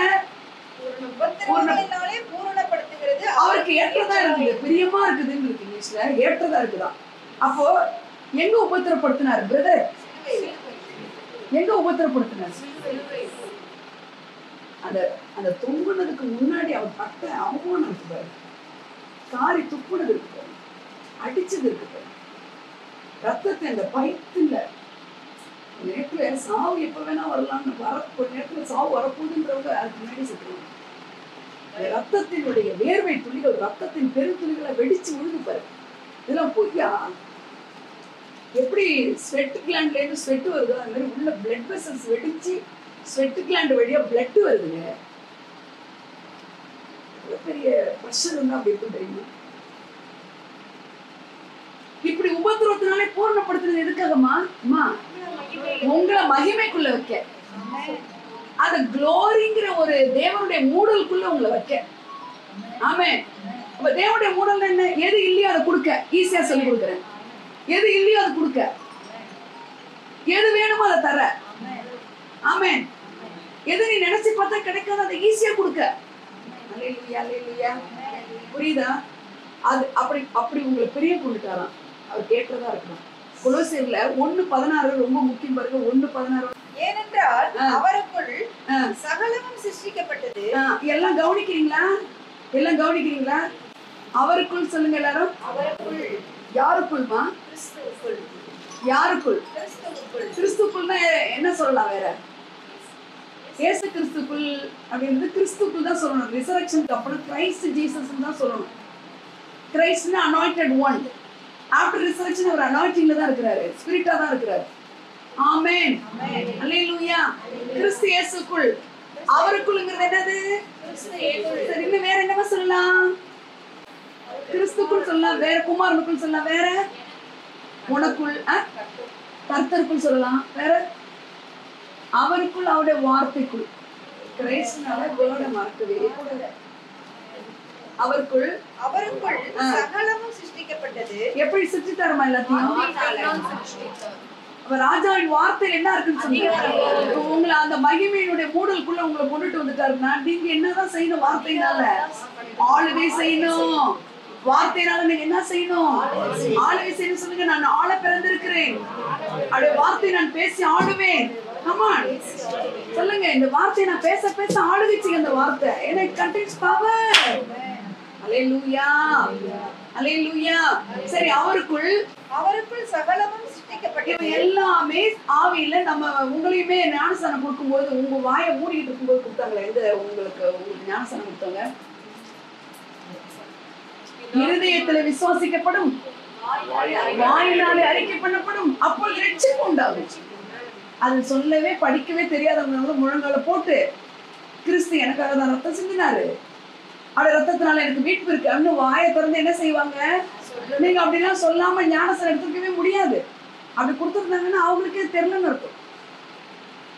Speaker 2: பூரணப்படுத்துகிறது.
Speaker 1: அவருக்கு ஏற்றதா இருக்குது, பிரியமா இருக்குதுன்னு இருக்கு இங்கிலீஷ்ல, ஏற்றதா இருக்குதான். அப்போ எங்க உபத்திரப்படுத்தினாரு பிரதர்? எங்க உபத்திரப்படுத்தினார்? அந்த அந்த தொங்குனதுக்கு முன்னாடி அவர் பட்ட அவமானம் இருக்கு பாரு, காரி துப்புனது இருக்கு பாரு, அடிச்சது இருக்கு பாரு, ரத்தத்தை அந்த பயத்துல நேரத்துல சாவு எப்ப வேணா வரலாம்னு ஒரு நேரத்துல சாவு வரப்போகுதுன்றவங்க அதுக்கு முன்னாடி சொல்றாங்க. ரத்தத்தினுடைய வேர்வை துளிகள், ரத்தத்தின் பெருந்துளிகளை வெடிச்சு விழுது பாரு. இதெல்லாம் பொய்யா? எப்படி ஸ்வெட் கிளாண்ட்ல இருந்து ஸ்வெட் வருதோ அந்த மாதிரி உள்ள பிளட் வெசல்ஸ் வெடிச்சு ஸ்வெட் கிளாண்ட் வழியா பிளட் வருதுங்க. பெரிய பிரஷர் இருந்தா அப்படி இருக்கும் தெரியுமா? இப்படி உபத்திரவத்தினாலே பூர்ணப்படுத்துறது எதுக்காகமா? உங்களை மகிமைக்குள்ள வைக்க, அந்த குளோரிங்கிற ஒரு தேவனுடைய மூடலுக்குள்ள உங்களை வைக்க. ஆமென். அப்ப தேவனுடைய மூடல் என்ன? எது இல்லையோ அதை கொடுக்க. ஈஸியா சொல்லி கொடுக்குறேன். எது இல்லையோ அதை கொடுக்க, எது வேணுமோ அதை தர. ஆமென். எது நீ நினைச்சு பார்த்தா கிடைக்காத அதை ஈஸியா கொடுக்க. அல்லேலூயா, அல்லேலூயா. புரியுதா? அது அப்படி அப்படி உங்களை பெரிய கொண்டுட்டாராம். அவர் கேட்டதா இருக்கணும். கொலோசியர்ல 1:16 ரொம்ப முக்கியம் பாருங்க. 1:16.
Speaker 2: ஏனென்றால் அவருக்குள் சகலமும் சிருஷ்டிக்கப்பட்டது.
Speaker 1: எல்லாம் கவனிக்கிறீங்களா? எல்லாம் கவனிக்கிறீங்களா? அவருக்குள் சொல்லுங்க எல்லாரும்.
Speaker 2: அவருக்குள்.
Speaker 1: யாருக்குள்மா?
Speaker 2: கிறிஸ்துவுக்குள்.
Speaker 1: யாருக்குள்?
Speaker 2: கிறிஸ்துவுக்குள்.
Speaker 1: கிறிஸ்துக்குள்னா என்ன சொல்லலாம்? வேற இயேசு கிறிஸ்துக்குள் அப்படின்றது கிறிஸ்துக்குள் தான் சொல்லணும். ரிசரக்ஷனுக்கு அப்புறம் கிரைஸ்ட் ஜீசஸ் தான் சொல்லணும். கிரைஸ்ட்னா அனாயிண்டட் ஒன். ஆஃப்டர் ரிசரக்ஷன் அவர் அனாயிண்டிங்ல தான் இருக்கிறாரு, ஸ்பிரிட்டா தான் இருக்கிறாரு. ஆமென். அல்லேலூயா. கிறிஸ்து இயேசுக்குள். அவருக்குள்ங்கிறது என்னது? சரி, இன்னும் வேற என்னவா சொல்லலாம்? கிறிஸ்துக்குள் சொல்லலாம், வேற குமாரனுக்குள் சொல்லலாம், வேற உனக்குள் கர்த்தருக்குள் சொல்லலாம், வேற அவருக்குள், அவருடைய வார்த்தைக்குள். கிரைஸ்ட்னால வேர்டை மறக்கவே கூடாது. அவருக்குள்.
Speaker 2: அவருக்குள் சகலமும் சிருஷ்டிக்கப்பட்டது.
Speaker 1: எப்படி சிருஷ்டித்தாருமா எல்லாத்தையும்? அவர் ராஜாவின் வார்த்தை என்ன இருக்குன்னு சொன்னீங்க. உங்களை அந்த மகிமையினுடைய மூடலுக்குள்ள உங்களை கொண்டுட்டு வந்துட்டாருன்னா நீங்க என்னதான் செய்யணும்? வார்த்தையினால ஆளுகை செய்யணும். வார்த்தையினால நீங்க என்ன செய்யணும்? ஆளுகை செய்யணும். சொல்லுங்க, நான் ஆள பிறந்திருக்கிறேன், அவருடைய வார்த்தை நான் பேசி ஆடுவேன். சொல்லுங்க, இந்த வார்த்தையை நான் பேச பேச ஆளுகை செய்ய. அந்த வார்த்தை ஏன்னா it contains power. அல்லேலூயா, அல்லேலூயா. சரி, அவருக்குள்
Speaker 2: சகலமும் சிருஷ்டிக்கப்பட்டது.
Speaker 1: எல்லாமே ஆவியில. நம்ம உங்களையுமே ஞானஸ்தானம் கொடுக்கும்போது உங்க வாயை மூடிட்டு இருக்கும்போது கொடுத்தாங்களே, எந்த உங்களுக்கு ஞானஸ்தானம் கொடுத்தாங்க? இருதயத்துல விசுவாசிக்கப்படும், வாயினாலே அறிக்கை பண்ணப்படும், அப்பொழுது ரட்சிப்பு உண்டாகும். அது சொல்லவே படிக்கவே தெரியாதவங்க முழங்கால போட்டு கிறிஸ்து எனக்காக தான் ரத்தம் சிந்தினாரு, அவருடைய ரத்தத்தினால எனக்கு மீட்பு இருக்கு அப்படின்னு வாயை திறந்து என்ன செய்வாங்க? நீங்க அப்படிலாம் சொல்லாம ஞானஸ்தானம் எடுத்துக்கவே முடியாது. அப்படி கொடுத்துருந்தாங்கன்னா அவங்களுக்கே தெரியலன்னு இருக்கும்.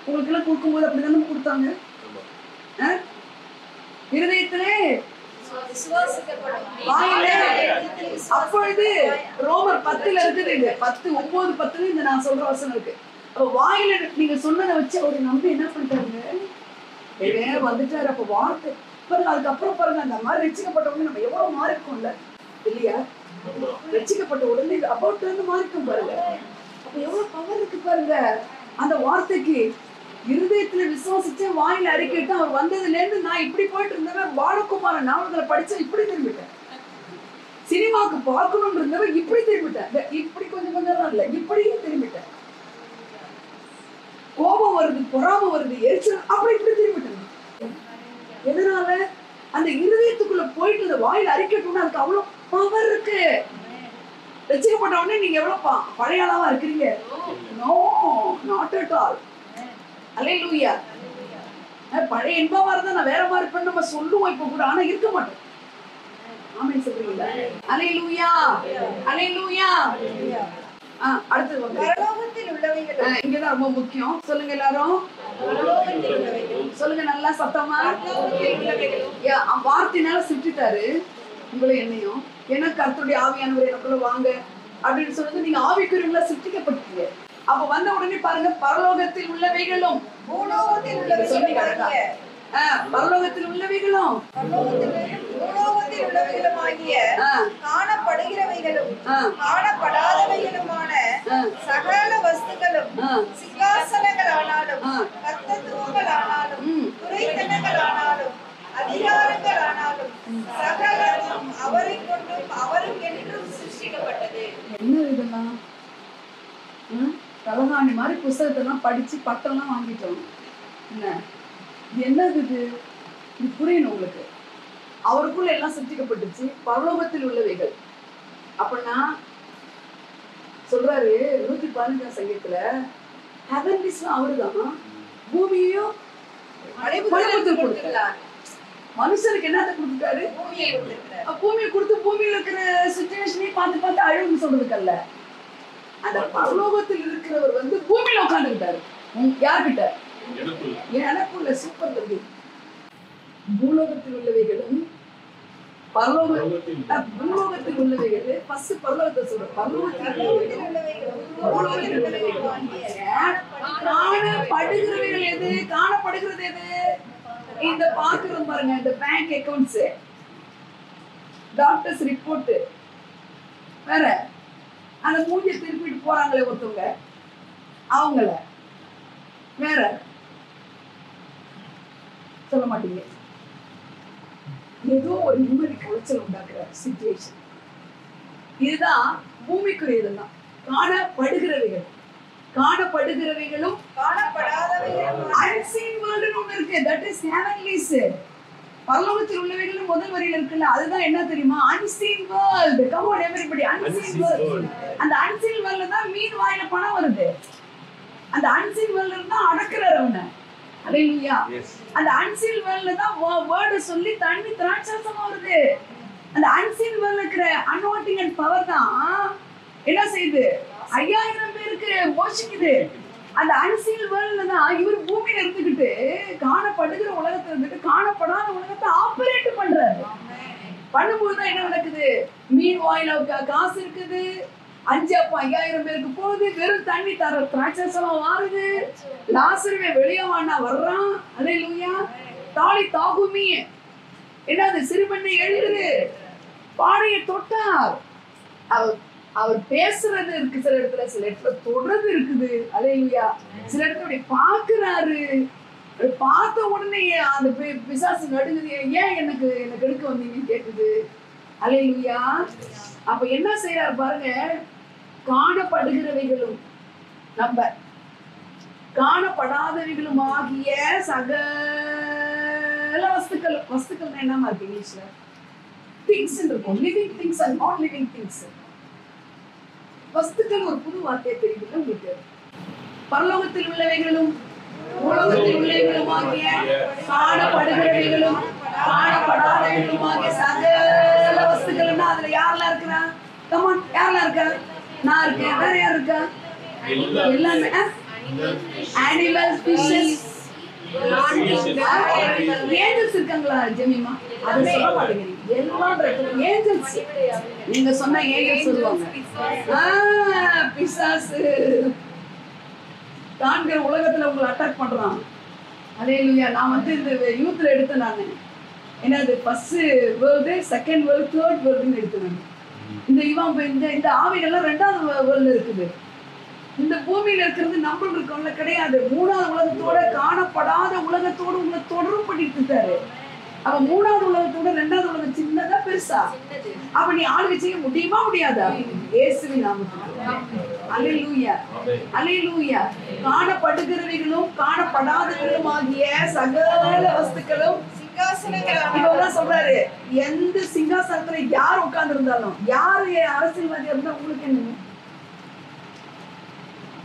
Speaker 1: உங்களுக்கு எல்லாம் கொடுக்கும்போது அப்படிதானே கொடுத்தாங்க. இருதயத்திலே
Speaker 2: விசுவாசிக்கப்படும்.
Speaker 1: வாயிலே. அப்பொழுது ரோமர் 10 இருக்குது, இது 10 9 10 இந்த நான் சொல்ற வசனம் இருக்கு. அப்ப வாயில நீங்க சொன்னதை வச்சு அவரு நம்பி என்ன பண்ணிட்டாங்க, வந்துட்டாரு. அப்ப வார்த்தை பாருங்க, அதுக்கப்புறம் பாருங்க, அந்த மாதிரி ரட்சிக்கப்பட்ட உடனே நம்ம எவ்வளவு மாறி இருக்கோம்ல இல்லையா? ரட்சிக்கப்பட்ட உடனே அபவுட் வந்து மாறி இருக்கும் பாருங்க. அப்ப எவ்வளவு பவர் இருக்கு பாருங்க அந்த வார்த்தைக்கு. இருதயத்துல விசுவாசிச்சு வாயில அறிக்கைட்டு அவர் வந்ததுல இருந்து நான் இப்படி போயிட்டு இருந்தவன் பாலகுமார நாவல்களை படிச்சு இப்படி திரும்பிட்டேன். சினிமாவுக்கு பார்க்கணும்னு இருந்தவன் இப்படி திரும்பிட்டேன். இப்படி கொஞ்சம் கொஞ்சம் இல்ல, இப்படியே திரும்பிட்டேன். கோபம் வருது, பொறாம வருது, எரிச்சல், அப்படி இப்படி திரும்பிட்டேன். எதனால? அந்த இருதயத்துக்குள்ள போயிட்டு அந்த வாயில அறிக்கட்டும்னா அதுக்கு அவ்வளவு பவர் இருக்கு. ரட்சிக்கப்பட்ட உடனே நீங்க எவ்வளவு பழைய ஆளாவா இருக்கிறீங்க? No, not at all. Hallelujah. பழைய இன்பமா இருந்தா நான் வேற மாதிரி இருப்பேன்னு நம்ம சொல்லுவோம் இப்ப கூட, ஆனா இருக்க மாட்டோம். ஆமென் சொல்றீங்களா? அல்லேலூயா, அல்லேலூயா. அடுத்து
Speaker 2: பரலோகத்தில் உள்ளவைகள்,
Speaker 1: இங்கதான் ரொம்ப முக்கியம். சொல்லுங்க எல்லாரும்,
Speaker 2: பரலோகத்தில் உள்ளவைகள்.
Speaker 1: சொல்லுங்க நல்லா சத்தமா.
Speaker 2: பரலோகத்தில் உள்ளவைகள்.
Speaker 1: வார்த்தையினால சுற்றிட்டாரு உங்களை என்னையும். ஏன்னா கர்த்தருடைய ஆவியானவர் எனக்குள்ள வாங்க அப்படின்னு சொல்றது நீங்க ஆவிக்குரியவங்களா சிருஷ்டிக்கப்பட்டீங்க. அப்ப வந்த உடனே பாருங்க, பரலோகத்தில் உள்ளவைகளும்
Speaker 2: பூலோகத்தில் உள்ளவைகளுமாகிய,
Speaker 1: பரலோகத்தில் உள்ளவைகளும்
Speaker 2: பூலோகத்தில் உள்ளவைகளுமாகிய காணப்படுகிறவைகளும் காணப்படாதவைகளுமான சகல வஸ்துக்களும், சிங்காசனங்களானாலும் கர்த்தத்துவங்களானாலும் துரைத்தனங்களானாலும் அதிகாரங்களானாலும் சகலமும் அவரை கொண்டும் அவருக்கென்றும் சிருஷ்டிக்கப்பட்டது.
Speaker 1: என்ன இதெல்லாம்? தலகாணி மாதிரி புத்தகத்தெல்லாம் படிச்சு பட்டம்லாம் வாங்கிட்டோம். என்ன இது? என்னது இது? இது புரியணும் உங்களுக்கு. அவருக்குள்ள எல்லாம் சிருஷ்டிக்கப்பட்டுச்சு, பரலோகத்தில் உள்ளவைகள். அப்படின்னா சொல்றாரு 115 சங்கீதத்துல, ஹெவன்லிஸ்லாம் அவருதான், பூமியையும் கொடுத்துருக்காரு. மனுஷனுக்கு என்னத்தை கொடுத்துட்டாரு? பூமியை கொடுத்து பூமியில இருக்கிற சிச்சுவேஷனையும் பார்த்து பார்த்து அழுவுன்னு சொல்றதுக்கல்ல. அந்த பரலோகத்தில் இருக்கிறவர் வந்து பூமியில உட்கார்ந்துக்கிட்டாரு. யார்கிட்ட? எனக்குள்ள. சூப்பர் தம்பி. பூலோகத்தில் உள்ளவைகளும் பூலோகத்தில் உள்ளவைகள். ஃபர்ஸ்ட் பரலோகத்தை சொல்ற. பரலோகத்தில் காணப்படுகிறவைகள் எது? காணப்படுகிறது எது? இந்த பாக்குறோம் பாருங்க, இந்த பேங்க் அக்கவுண்ட்ஸ், டாக்டர்ஸ் ரிப்போர்ட், வேற அந்த மூஞ்சி திருப்பிட்டு போறாங்களே ஒருத்தவங்க, அவங்கள வேற சொல்ல மாட்டீங்க. ஏதோ ஒரு நிம்மதி குலைச்சல் உண்டாக்குற சிச்சுவேஷன். இதுதான் பூமிக்குரியதுதான். காணப்படுகிறவைகள், காணப்படுகிறவைகளும்
Speaker 2: காணப்படாதவைகளும்
Speaker 1: unseen world ன்னு ஒண்ணு இருக்கு. that is heavenlies. பரலோகத்தில் உள்ளவைகள் முதல் வரியில இருக்குல்ல, அதுதான் என்ன தெரியுமா? unseen world. come on everybody, unseen world. அந்த unseen world தான் மீன் வாயில பணம் வருது. அந்த unseen world தான் அடக்குறாரு அவனை. அல்லேலூயா. அந்த unseen world தான் வேர்ட் சொல்லி தண்ணி திராட்சரசமா வருது. அந்த unseen world இருக்கிற anointing and power தான் என்ன செய்யுது? 5000 பேருக்கு போஷிக்குது. அந்த unseen world தான் இவர் பூமியில இருந்துகிட்டு காணப்படுகிற உலகத்துல இருந்துட்டு காணப்படாத உலகத்தை ஆபரேட் பண்றாரு. பண்ணும்போது தான் என்ன நடக்குது? மீன் வாயில காசு இருக்குது, 5 அப்ப 5000 பேருக்கு போகுது, வெறும் தண்ணி தர திராட்சரசமா மாறுது. லாசருவே வெளியே வாண்டா வர்றான். அல்லேலூயா. தாலி தாகுமி என்னது? சிறுபெண்ணை எழுது, பானையை தொட்டார். அவர் பேசுறது இருக்கு சில இடத்துல, சில இடத்துல தொடர்ந்து இருக்குது. அல்லேலூயா. சில இடத்துல அப்படி பாக்குறாரு. பார்த்த உடனே அந்த பிசாசு நடுங்குது, ஏன் எனக்கு எடுக்க வந்தீங்கன்னு கேக்குது. அல்லேலூயா. அப்ப என்ன செய்யறாரு பாருங்க, காணப்படுகிறவைகளும் நம்ம காணப்படாதவைகளும் ஆகிய சகல வஸ்துக்கள். வஸ்துக்கள் என்னமா இருக்கு இங்கிலீஷ்ல? திங்ஸ் இருக்கும். Living things and not living things. வஸ்துக்கள் ஒரு புது வார்த்தையை தெரியுது உங்களுக்கு. பரலோகத்தில் உள்ளவைகளும் உலகத்தில் உள்ளவைகளும் ஆகிய காணப்படுகிறவைகளும் காணப்படாதவைகளும் ஆகிய சகல வஸ்துக்கள்னா அதுல யாரெல்லாம் இருக்கிறா? கமான், யாரெல்லாம் இருக்கா? நான் இருக்கேன். வேற யார் இருக்கா? எல்லாமே அனிமல்ஸ், ஃபிஷஸ், ஏஞ்சல்ஸ் இருக்காங்களா? ஜெமிமா அதை சொல்ல மாட்டேங்கிறீங்க. எல்லாம் ஏஞ்சல்ஸ். நீங்க சொன்ன ஏஞ்சல்ஸ் சொல்லுவாங்க. பிசாசு காண்கிற உலகத்துல உங்களை அட்டாக் பண்றான். அல்லேலூயா. நான் வந்து இந்த யூத்ல எடுத்தேன். நான் என்னது first world, second world, third வேர்ல்டுன்னு எடுத்தேன். இந்த ஆவிகள்லாம் ரெண்டாவது வேர்ல்டு இருக்குது. இந்த பூமியில இருக்கிறது நம்ம இருக்கோம்ல கிடையாது. மூணாவது உலகத்தோட, காணப்படாத உலகத்தோடு உங்களை தொடர்பு பண்ணிட்டு இருக்காரு. அப்ப மூணாவது உலகத்தோட ரெண்டாவது உலகம் சின்னதா பெருசா? அப்ப நீ ஆளுகை செய்ய முடியுமா முடியாதா? இயேசுவின் நாமத்தில் அல்லேலூயா, அல்லேலூயா. காணப்படுகிறவைகளும் காணப்படாதவைகளும் ஆகிய சகல வஸ்துக்களும் சிங்காசனங்கள் சொல்றாரு. எந்த சிங்காசனத்துல யார் உட்கார்ந்து இருந்தாலும், யாரு அரசியல்வாதியா இருந்தா உங்களுக்கு என்ன?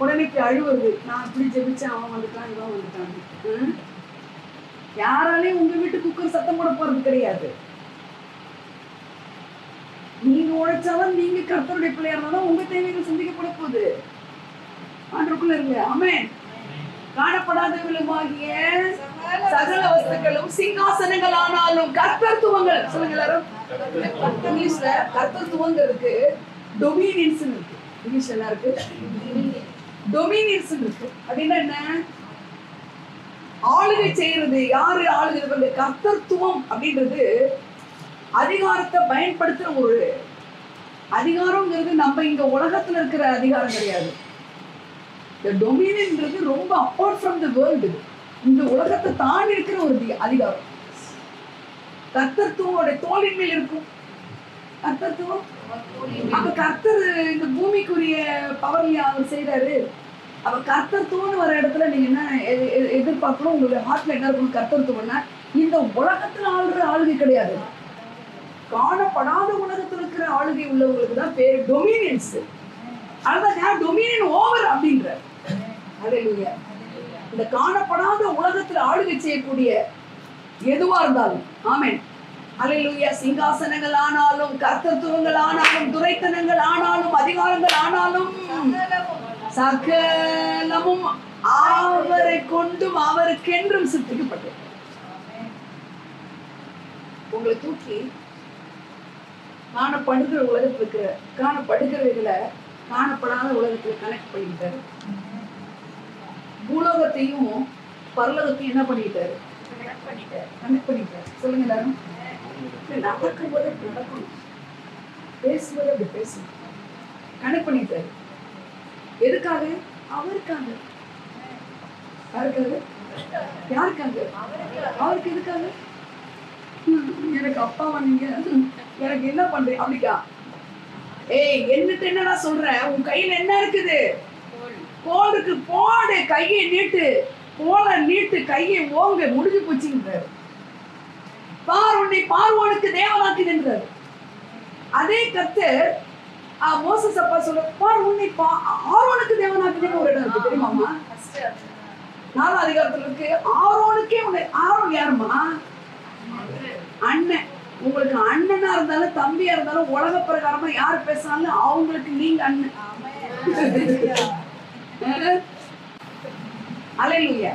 Speaker 1: உடனே அழுவது, நான் இப்படி ஜெபிச்சேன், அவன் வந்துட்டான், இவன் வந்துட்டான். யாராலையும் உங்க வீட்டு குக்கர் சத்தம் போட போறது கிடையாது. நீங்க உழைச்சாலும், நீங்க கர்த்தருடைய பிள்ளையா இருந்தாலும் உங்க தேவைகள் சந்திக்கப்பட போகுது. ஆண்டவருக்குள்ள இருங்க. ஆமென். காணப்படாதவர்களுமாகிய சகல வஸ்துக்களும் சிங்காசனங்கள் ஆனாலும் கர்த்தத்துவங்கள். சொல்லுங்க எல்லாரும். இங்கிலீஷ்ல கர்த்தத்துவங்கிறதுக்கு டொமினியன்ஸ் இருக்கு. இங்கிலீஷ்ல என்ன இருக்கு? டொமினியன்ஸ் இருக்கு. அப்படின்னா என்ன? ஆளுகை செய்யறது. யாரு ஆளுகிறது? கர்த்தத்துவம் அப்படின்றது அதிகாரத்தை பயன்படுத்துற ஒரு அதிகாரம்ங்கிறது. நம்ம இங்க உலகத்துல இருக்கிற அதிகாரம் கிடையாது. இந்த டொமினியன்ன்றது ரொம்ப அப்பார்ட் ஃப்ரம் தி வேர்ல்டு. இந்த உலகத்தை தாண்டி இருக்கிற ஒரு அதிகாரம். கர்த்தத்துவோட தோளின் மேல் இருக்கும். கர்த்தத்துவம். அப்ப கர்த்தர் இந்த பூமிக்குரிய பவர்ல அவர் செய்யறாரு. அப்ப கர்த்தத்துவம்னு வர இடத்துல நீங்க என்ன எதிர்பார்க்கணும்? உங்களுடைய ஹார்ட்ல என்ன இருக்கணும்? கர்த்தத்துவம்னா இந்த உலகத்துல ஆளுற ஆளுகை கிடையாது. காணப்படாத உலகத்துல இருக்கிற ஆளுகை உள்ளவங்களுக்கு தான் பேரு டொமினியன்ஸ். அதுதான் டொமினியன் ஓவர் அப்படின்ற. அல்லேலூயா. இந்த காணப்படாத உலகத்துல ஆளுகை செய்யக்கூடிய எதுவா இருந்தாலும், ஆமென், அல்லேலூயா. சிங்காசனங்கள் ஆனாலும், கர்த்தத்துவங்கள் ஆனாலும், துரைத்தனங்கள் ஆனாலும், அதிகாரங்கள் ஆனாலும், சகலமும் அவரை கொண்டும் அவருக்கென்றும் சிருஷ்டிக்கப்பட்டது. உங்களை தூக்கி காணப்படுகிற உலகத்துல இருக்கிற காணப்படுகிறவைகளை காணப்படாத உலகத்துல கனெக்ட் பண்ணிக்கிட்டாரு. பூலோகத்தையும் பரலோகத்தையும் என்ன பண்ணிட்டாரு? கனெக்ட் பண்ணிட்டாரு. சொல்லுங்க எல்லாரும். நடக்கும் போது நடக்கணும், பேசும்போது அப்படி பேசணும். கனெக்ட் பண்ணிட்டாரு. எதுக்காக? அவருக்காக. யாருக்காக? யாருக்காக? அவருக்கு. எதுக்காக? எனக்கு அப்பாவா நீங்க, எனக்கு என்ன பண்றீங்க அப்படிக்கா? ஏய், என்னட்டு என்னடா சொல்ற? உன் கையில என்ன இருக்குது? கோல் இருக்கு. போடு, கையை நீட்டு, கோலை நீட்டு, கையை ஓங்க, முடிஞ்சு போச்சுன்றாரு. பார், உன்னை பார்வோனுக்கு தேவனாக்குதுன்றாரு. அதே கர்த்தர் மோசஸ் அப்பா சொல்ல, பார் உன்னை ஆரோனுக்கு தேவனாக்குதுன்னு ஒரு இடம் இருக்கு தெரியுமாமா? 4ஆம் அதிகாரத்துல இருக்கு. ஆரோனுக்கே உன்னை. ஆரோன் யாருமா? அண்ணன். உங்களுக்கு அண்ணனா இருந்தாலும் தம்பியா இருந்தாலும் உலக பிரகாரமா யார் பேசினாலும் அவங்களுக்கு நீங்க அண்ணன். அல்லேலூயா.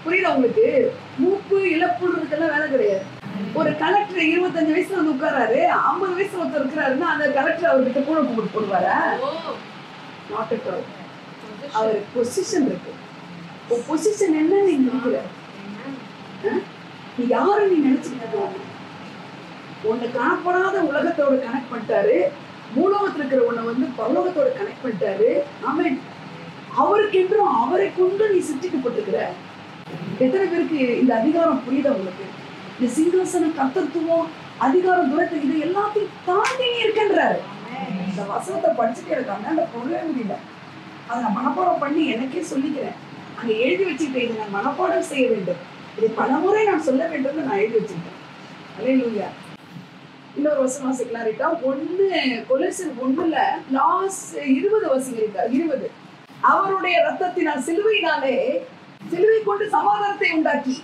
Speaker 1: புரியுதா உங்களுக்கு? மூப்பு இழப்புன்றதுக்கெல்லாம் வேலை கிடையாது. ஒரு கலெக்டர் 25 வயசுல வந்து உட்காராரு, 50 வயசுல ஒருத்தர் இருக்கிறாருன்னா அந்த கலெக்டர் அவர்கிட்ட கூட போடுவாரா? Not at all. அவர் பொசிஷன் இருக்கு. பொசிஷன் என்ன நீ நினைக்கிற? நீ யாரு நீ நினைச்சுக்கிட்டு? உன்னை காணப்படாத உலகத்தோட கனெக்ட் பண்ணிட்டாரு. பூலோகத்துல இருக்கிற உன்னை வந்து பரலோகத்தோட கனெக்ட் பண்ணிட்டாரு. ஆமென். அவருக்கென்றும் அவரை கொண்டு நீ சிருஷ்டிக்கப்பட்டிருக்கிற. எத்தனை பேருக்கு இந்த அதிகாரம் புரியுதா உங்களுக்கு? இந்த சிங்காசனம், கர்த்தத்துவம், அதிகாரம், துரத்து, இது எல்லாத்தையும் தாண்டி நீ இருக்கின்றாரு. இந்த வசனத்தை படிச்சுட்டு எனக்கு அண்ணாண்ட போகவே முடியல. அதை நான் மனப்பாடம் பண்ணி எனக்கே சொல்லிக்கிறேன். அங்க எழுதி வச்சுக்கிட்டேன், இதை நான் மனப்பாடம் செய்ய வேண்டும், இதை பலமுறை நான் சொல்ல வேண்டும், நான் எழுதி வச்சுக்கிட்டேன். அல்லேலூயா. இன்னொரு வசனம் வாசிக்கலாம் இருக்கா? 1 கொலோசியர் 1ல லாஸ்ட் 20 வசனம் 20. அவருடைய ரத்தத்தினால், சிலுவையினாலே, சிலுவை கொண்டு சமாதானத்தை உண்டாக்கி,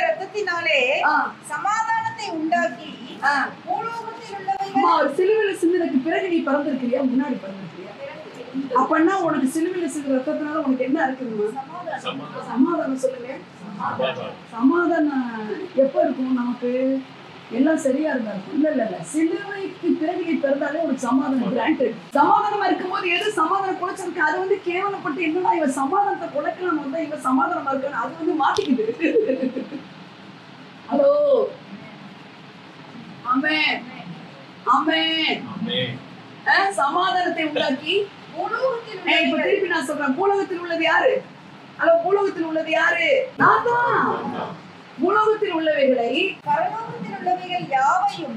Speaker 2: ரத்தத்தினாலே சமாதானத்தை உண்டாக்கி பூலோகத்தில் உள்ளவைகள்.
Speaker 1: சிலுவையில சிந்தனைக்கு பிறகு நீ பிறந்திருக்கிறியா? முன்னாடி பிறந்திருக்கிறியா? அப்பன்னா உனக்கு சிலுவையில சிந்த ரத்தத்தினால உனக்கு என்ன இருக்குதுமா? சமாதானம். சொல்லுங்க. சமாதானம் எப்ப இருக்கும்? நமக்கு எல்லாம் சரியா இருந்தா இருக்கும். இல்ல சிலுவைக்கு பிறகு நீ பிறந்தாலே ஒரு சமாதானம் கிராண்டட். சமாதானமா இருக்கும்போது எது சமாதானம் குலைச்சிருக்கு அது வந்து கேவலப்பட்டு என்னடா இவன் சமாதானத்தை குலைக்கலாம் வந்தா இவன் சமாதானமா இருக்கான்னு அது வந்து மாட்டிக்கிது. ஹலோ, ஆமென் ஆமென். சமாதானத்தை உண்டாக்கி இப்ப திருப்பி நான் சொல்றேன், பூலோகத்தில் உள்ளது யாரு? ஹலோ, பூலோகத்தில் உள்ளது யாரு? நான் தான். பூலோகத்தில் உள்ளவைகளை
Speaker 2: பரலோகத்தில் உள்ளவைகள் யாவையும்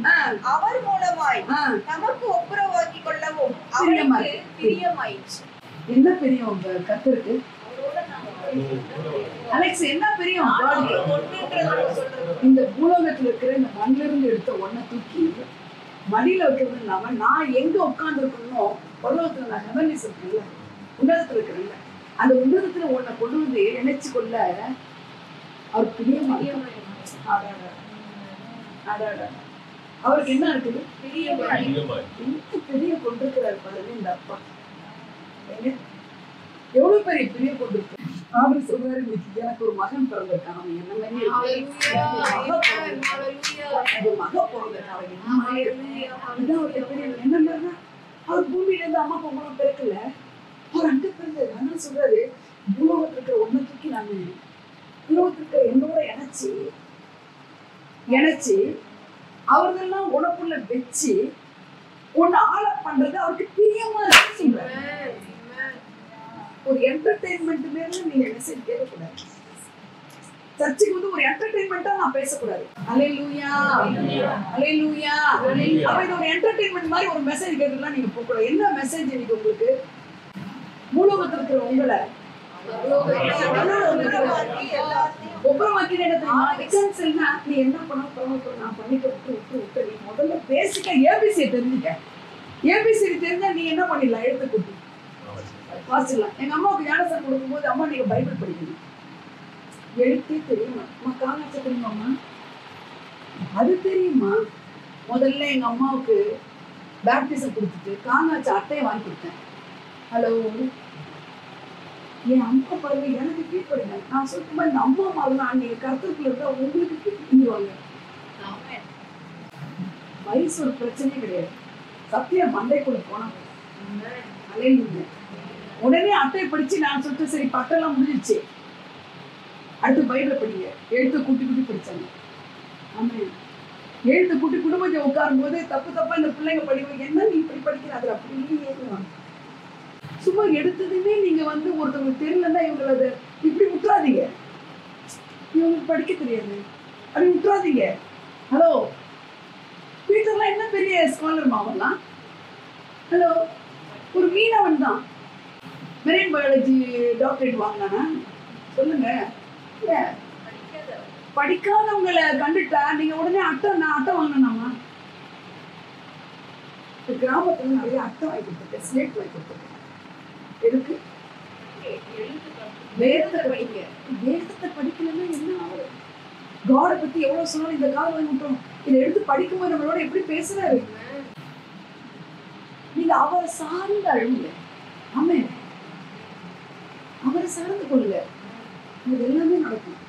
Speaker 2: அவர் மூலமாய் நமக்கு ஒப்புரவாக்கி கொள்ளவும் அவருக்கு பிரியமாயிற்று.
Speaker 1: என்ன பிரியம் உங்க கர்த்தருக்கு? அலெக்ஸ், என்ன பிரியம்? இந்த பூலோகத்துல இருக்கிற இந்த மண்ணில இருந்து எடுத்த ஒன்ன தூக்கி மடியில வைக்கிறது இல்லாம நான் எங்க உட்கார்ந்து இருக்கணும், பரலோகத்துல நான் ஹெவன்லிஸ் இருக்கேன்ல, உன்னதத்துல இருக்கிறேன்ல, அந்த உன்னதத்துல ஒன்ன கொண்டு வந்து இணைச்சு கொள்ள அவர் பிரியமா. அவருக்கு என்ன இருக்குது? பெரிய கொண்டிருக்கிறார் பாருங்க இந்த அப்பா. எவ்வளவு பெரிய பிரிய கொண்டிருக்கு. அவர் சொல்றாரு, எனக்கு ஒரு மகன் பிறந்திருக்கான், அவன் என்ன மாதிரி மக பிறந்திருக்கான், என்ன மாதிரினா அவர் பூமியில இருந்து அம்மா பொம்பளை பிறக்கல, அவர் அங்க பிறந்தது. அதனால சொல்றாரு, பூலோகத்துல இருக்கிற ஒன்ன தூக்கி நான் பூலோகத்துல என்னோட இணைச்சு அவர்களெல்லாம் உனக்குள்ள வச்சு உன்னை ஆள பண்றது அவருக்கு பிரியமா இருக்கு சொல்றாரு. ஒரு என்டர்டெயின்மெண்ட் மேல நீங்க மெசேஜ் கேட்கக்கூடாது. சர்ச்சுக்கு வந்து ஒரு என்டர்டெயின்மெண்டா நான் பேசக்கூடாது. அல்லேலூயா அல்லேலூயா. அப்ப இது ஒரு என்டர்டெயின்மெண்ட் மாதிரி ஒரு மெசேஜ் கேட்டுலாம் நீங்க போகக்கூடாது. என்ன மெசேஜ் இன்னைக்கு உங்களுக்கு? பூலோகத்துல இருக்கிற உங்களை நீ என்ன பண்ண நான் பண்ணிக்க விட்டு நீ முதல்ல பேசிக்க ஏபிசி தெரிஞ்சுக்க. ஏபிசி தெரிஞ்சா நீ என்ன பண்ணிடலாம், எழுத்து கூட்டி வாசிடலாம். எங்க அம்மாவுக்கு ஞானசம் கொடுக்கும்போது, அம்மா நீங்க பைபிள் படிக்கணும், எழுத்தே தெரியுமா? அம்மா காணாச்ச தெரியுமாம்மா? அது தெரியுமா? முதல்ல எங்க அம்மாவுக்கு பேப்டிசம் கொடுத்துட்டு காணாச்ச அட்டையை வாங்கி கொடுத்தேன். ஹலோ, என் அம்மா பாருங்க, எனக்கு கீழ்படுங்க. நான் சொல்லுமா இந்த அம்மா மாதிரிதான் நீங்க கருத்துக்குள்ள இருந்தா உங்களுக்கு கீழ்படுவாங்க. வயசு ஒரு பிரச்சனையே கிடையாது. சத்திய மண்டைக்குள்ள போனா அலையில உடனே அட்டையை படிச்சு நான் சொல்லிட்டு சரி பட்டெல்லாம் முடிஞ்சிச்சு, அடுத்து பைபிளை படிங்க. எழுத்து கூட்டி படிச்சாங்க. ஆமா, எழுத்து கூட்டி குடும்பத்தை உட்காரும் போது தப்பா இந்த பிள்ளைங்க படிக்கும். என்ன நீ இப்படி படிக்கிற? அது அப்படி ஏற்றுவாங்க. சும்மா எடுத்ததுமே நீங்க வந்து ஒருத்தவங்களுக்கு தெரியலன்னா இவங்களை அதை இப்படி விட்டுறாதீங்க. இவங்களுக்கு படிக்க தெரியாது அப்படி விட்டுறாதீங்க. ஹலோ, பீட்டர்லாம் என்ன பெரிய ஸ்காலர் மாவெல்லாம்? ஹலோ, ஒரு மீனவன் தான் மெரைன் பயாலஜி டாக்டரேட் வாங்கினானா? சொல்லுங்க. படிக்காதவங்களை கண்டுட்டா நீங்க உடனே நான் அட்டை வாங்கினாமா? கிராமத்துல நிறைய அட்டை வாங்கி கொடுத்துருக்கேன், ஸ்லேட் வாங்கி கொடுத்துருக்கேன். எதுக்கு? வேதத்தை படிக்க. வேதத்தை படிக்கலன்னா என்ன ஆகும்? காட பத்தி எவ்வளவு சொன்னாலும் இந்த காலம் வாங்கி விட்டோம். இதை எடுத்து படிக்கும்போது நம்மளோட எப்படி பேசுறாரு? நீங்க அவரை சார்ந்து அழுங்க. ஆமே, அவரை சார்ந்து கொள்ளுங்க, இது எல்லாமே நடக்கும்.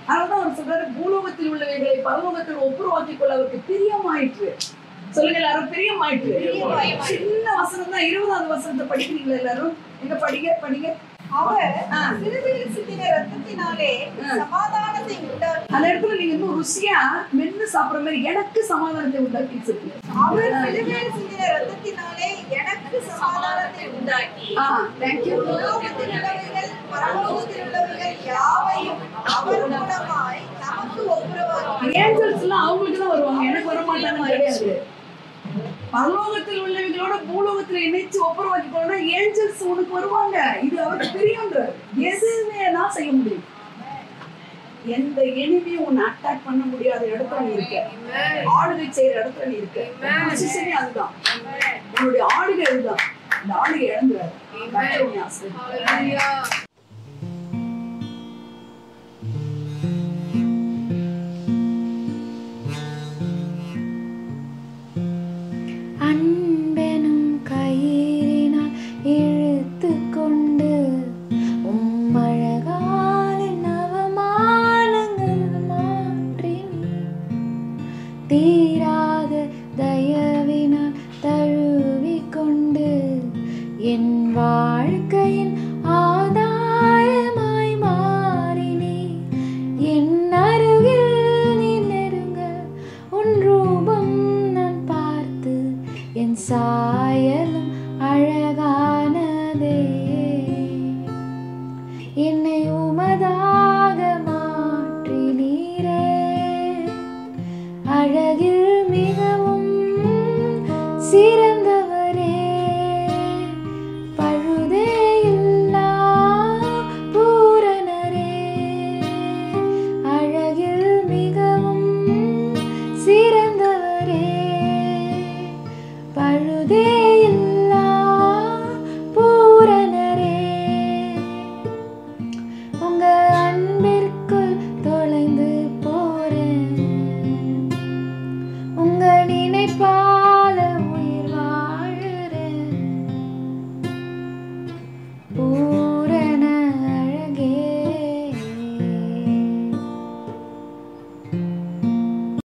Speaker 1: அதனாலதான் அவர் சொல்றாரு, பூலோகத்தில் உள்ளவைகளை பரலோகத்தில் ஒப்புரவாக்கிக் கொள்ள அவருக்கு பிரியமாயிற்று. சொல்லுங்க எல்லாரும், பிரியமாயிற்று. சின்ன வசனம் தான், 20வது வசனத்தை படிக்கிறீங்களா எல்லாரும்? எங்க படிங்க.
Speaker 2: அவர் சிலுவையில் சிந்தின இரத்தத்தினாலே சமாதானத்தை உண்டாக்கி.
Speaker 1: அந்த இடத்துல நீங்க இன்னும் ருசியா மென்னு சாப்பிடுற மாதிரி எனக்கு சமாதானத்தை உண்டாக்கி சொல்லுங்க.
Speaker 2: அவர் சிலுவையில் சிந்தின இரத்தத்தினாலே எனக்கு சமாதானத்தை உண்டாக்கி.
Speaker 1: Thank you.
Speaker 2: பூலோகத்தில் உள்ளவைகள் பரலோகத்தில் உள்ளவைகள் யாவையும் அவர் மூலமாய் நமக்கு ஒப்புரவாக்கி.
Speaker 1: ஏஞ்சல்ஸ் எல்லாம் அவங்களுக்கு தான் வருவாங்க, எனக்கு வர மாட்டாங்க கிடையாது. பரலோகத்தில் உள்ளவங்களோட பூலோகத்துல இணைச்சு ஒப்புரவாக்கி போனா ஏஞ்சல்ஸ் உனக்கு வருவாங்க. இது அவருக்கு தெரியும்ன்றார். எதுவுமே நான் செய்ய முடியும். எந்த எனிமையும் உன்னை அட்டாக் பண்ண முடியாத இடத்துல நீ இருக்க. ஆளுகை செய்யற இடத்துல நீ இருக்க. பொசிஷனே அதுதான், உன்னுடைய ஆளுகை அதுதான். இந்த ஆளுகை இழந்துறாரு.
Speaker 4: அன்பெனும் கயிறினால் இழுத்து கொண்டு உம்மழகாலின் நவமா தீராத தயவினால் தழுவிக்கொண்டு என் வாழ்க்கையின் ஆதாரமாய் மாறினே. என் அருகில் நீ நெருங்க உன் ரூபம் நான் பார்த்து என் சாயலும் அழகானதே. என்னை உமதாக மாற்றினீரே, அழகில் மிகவும் சிறந்த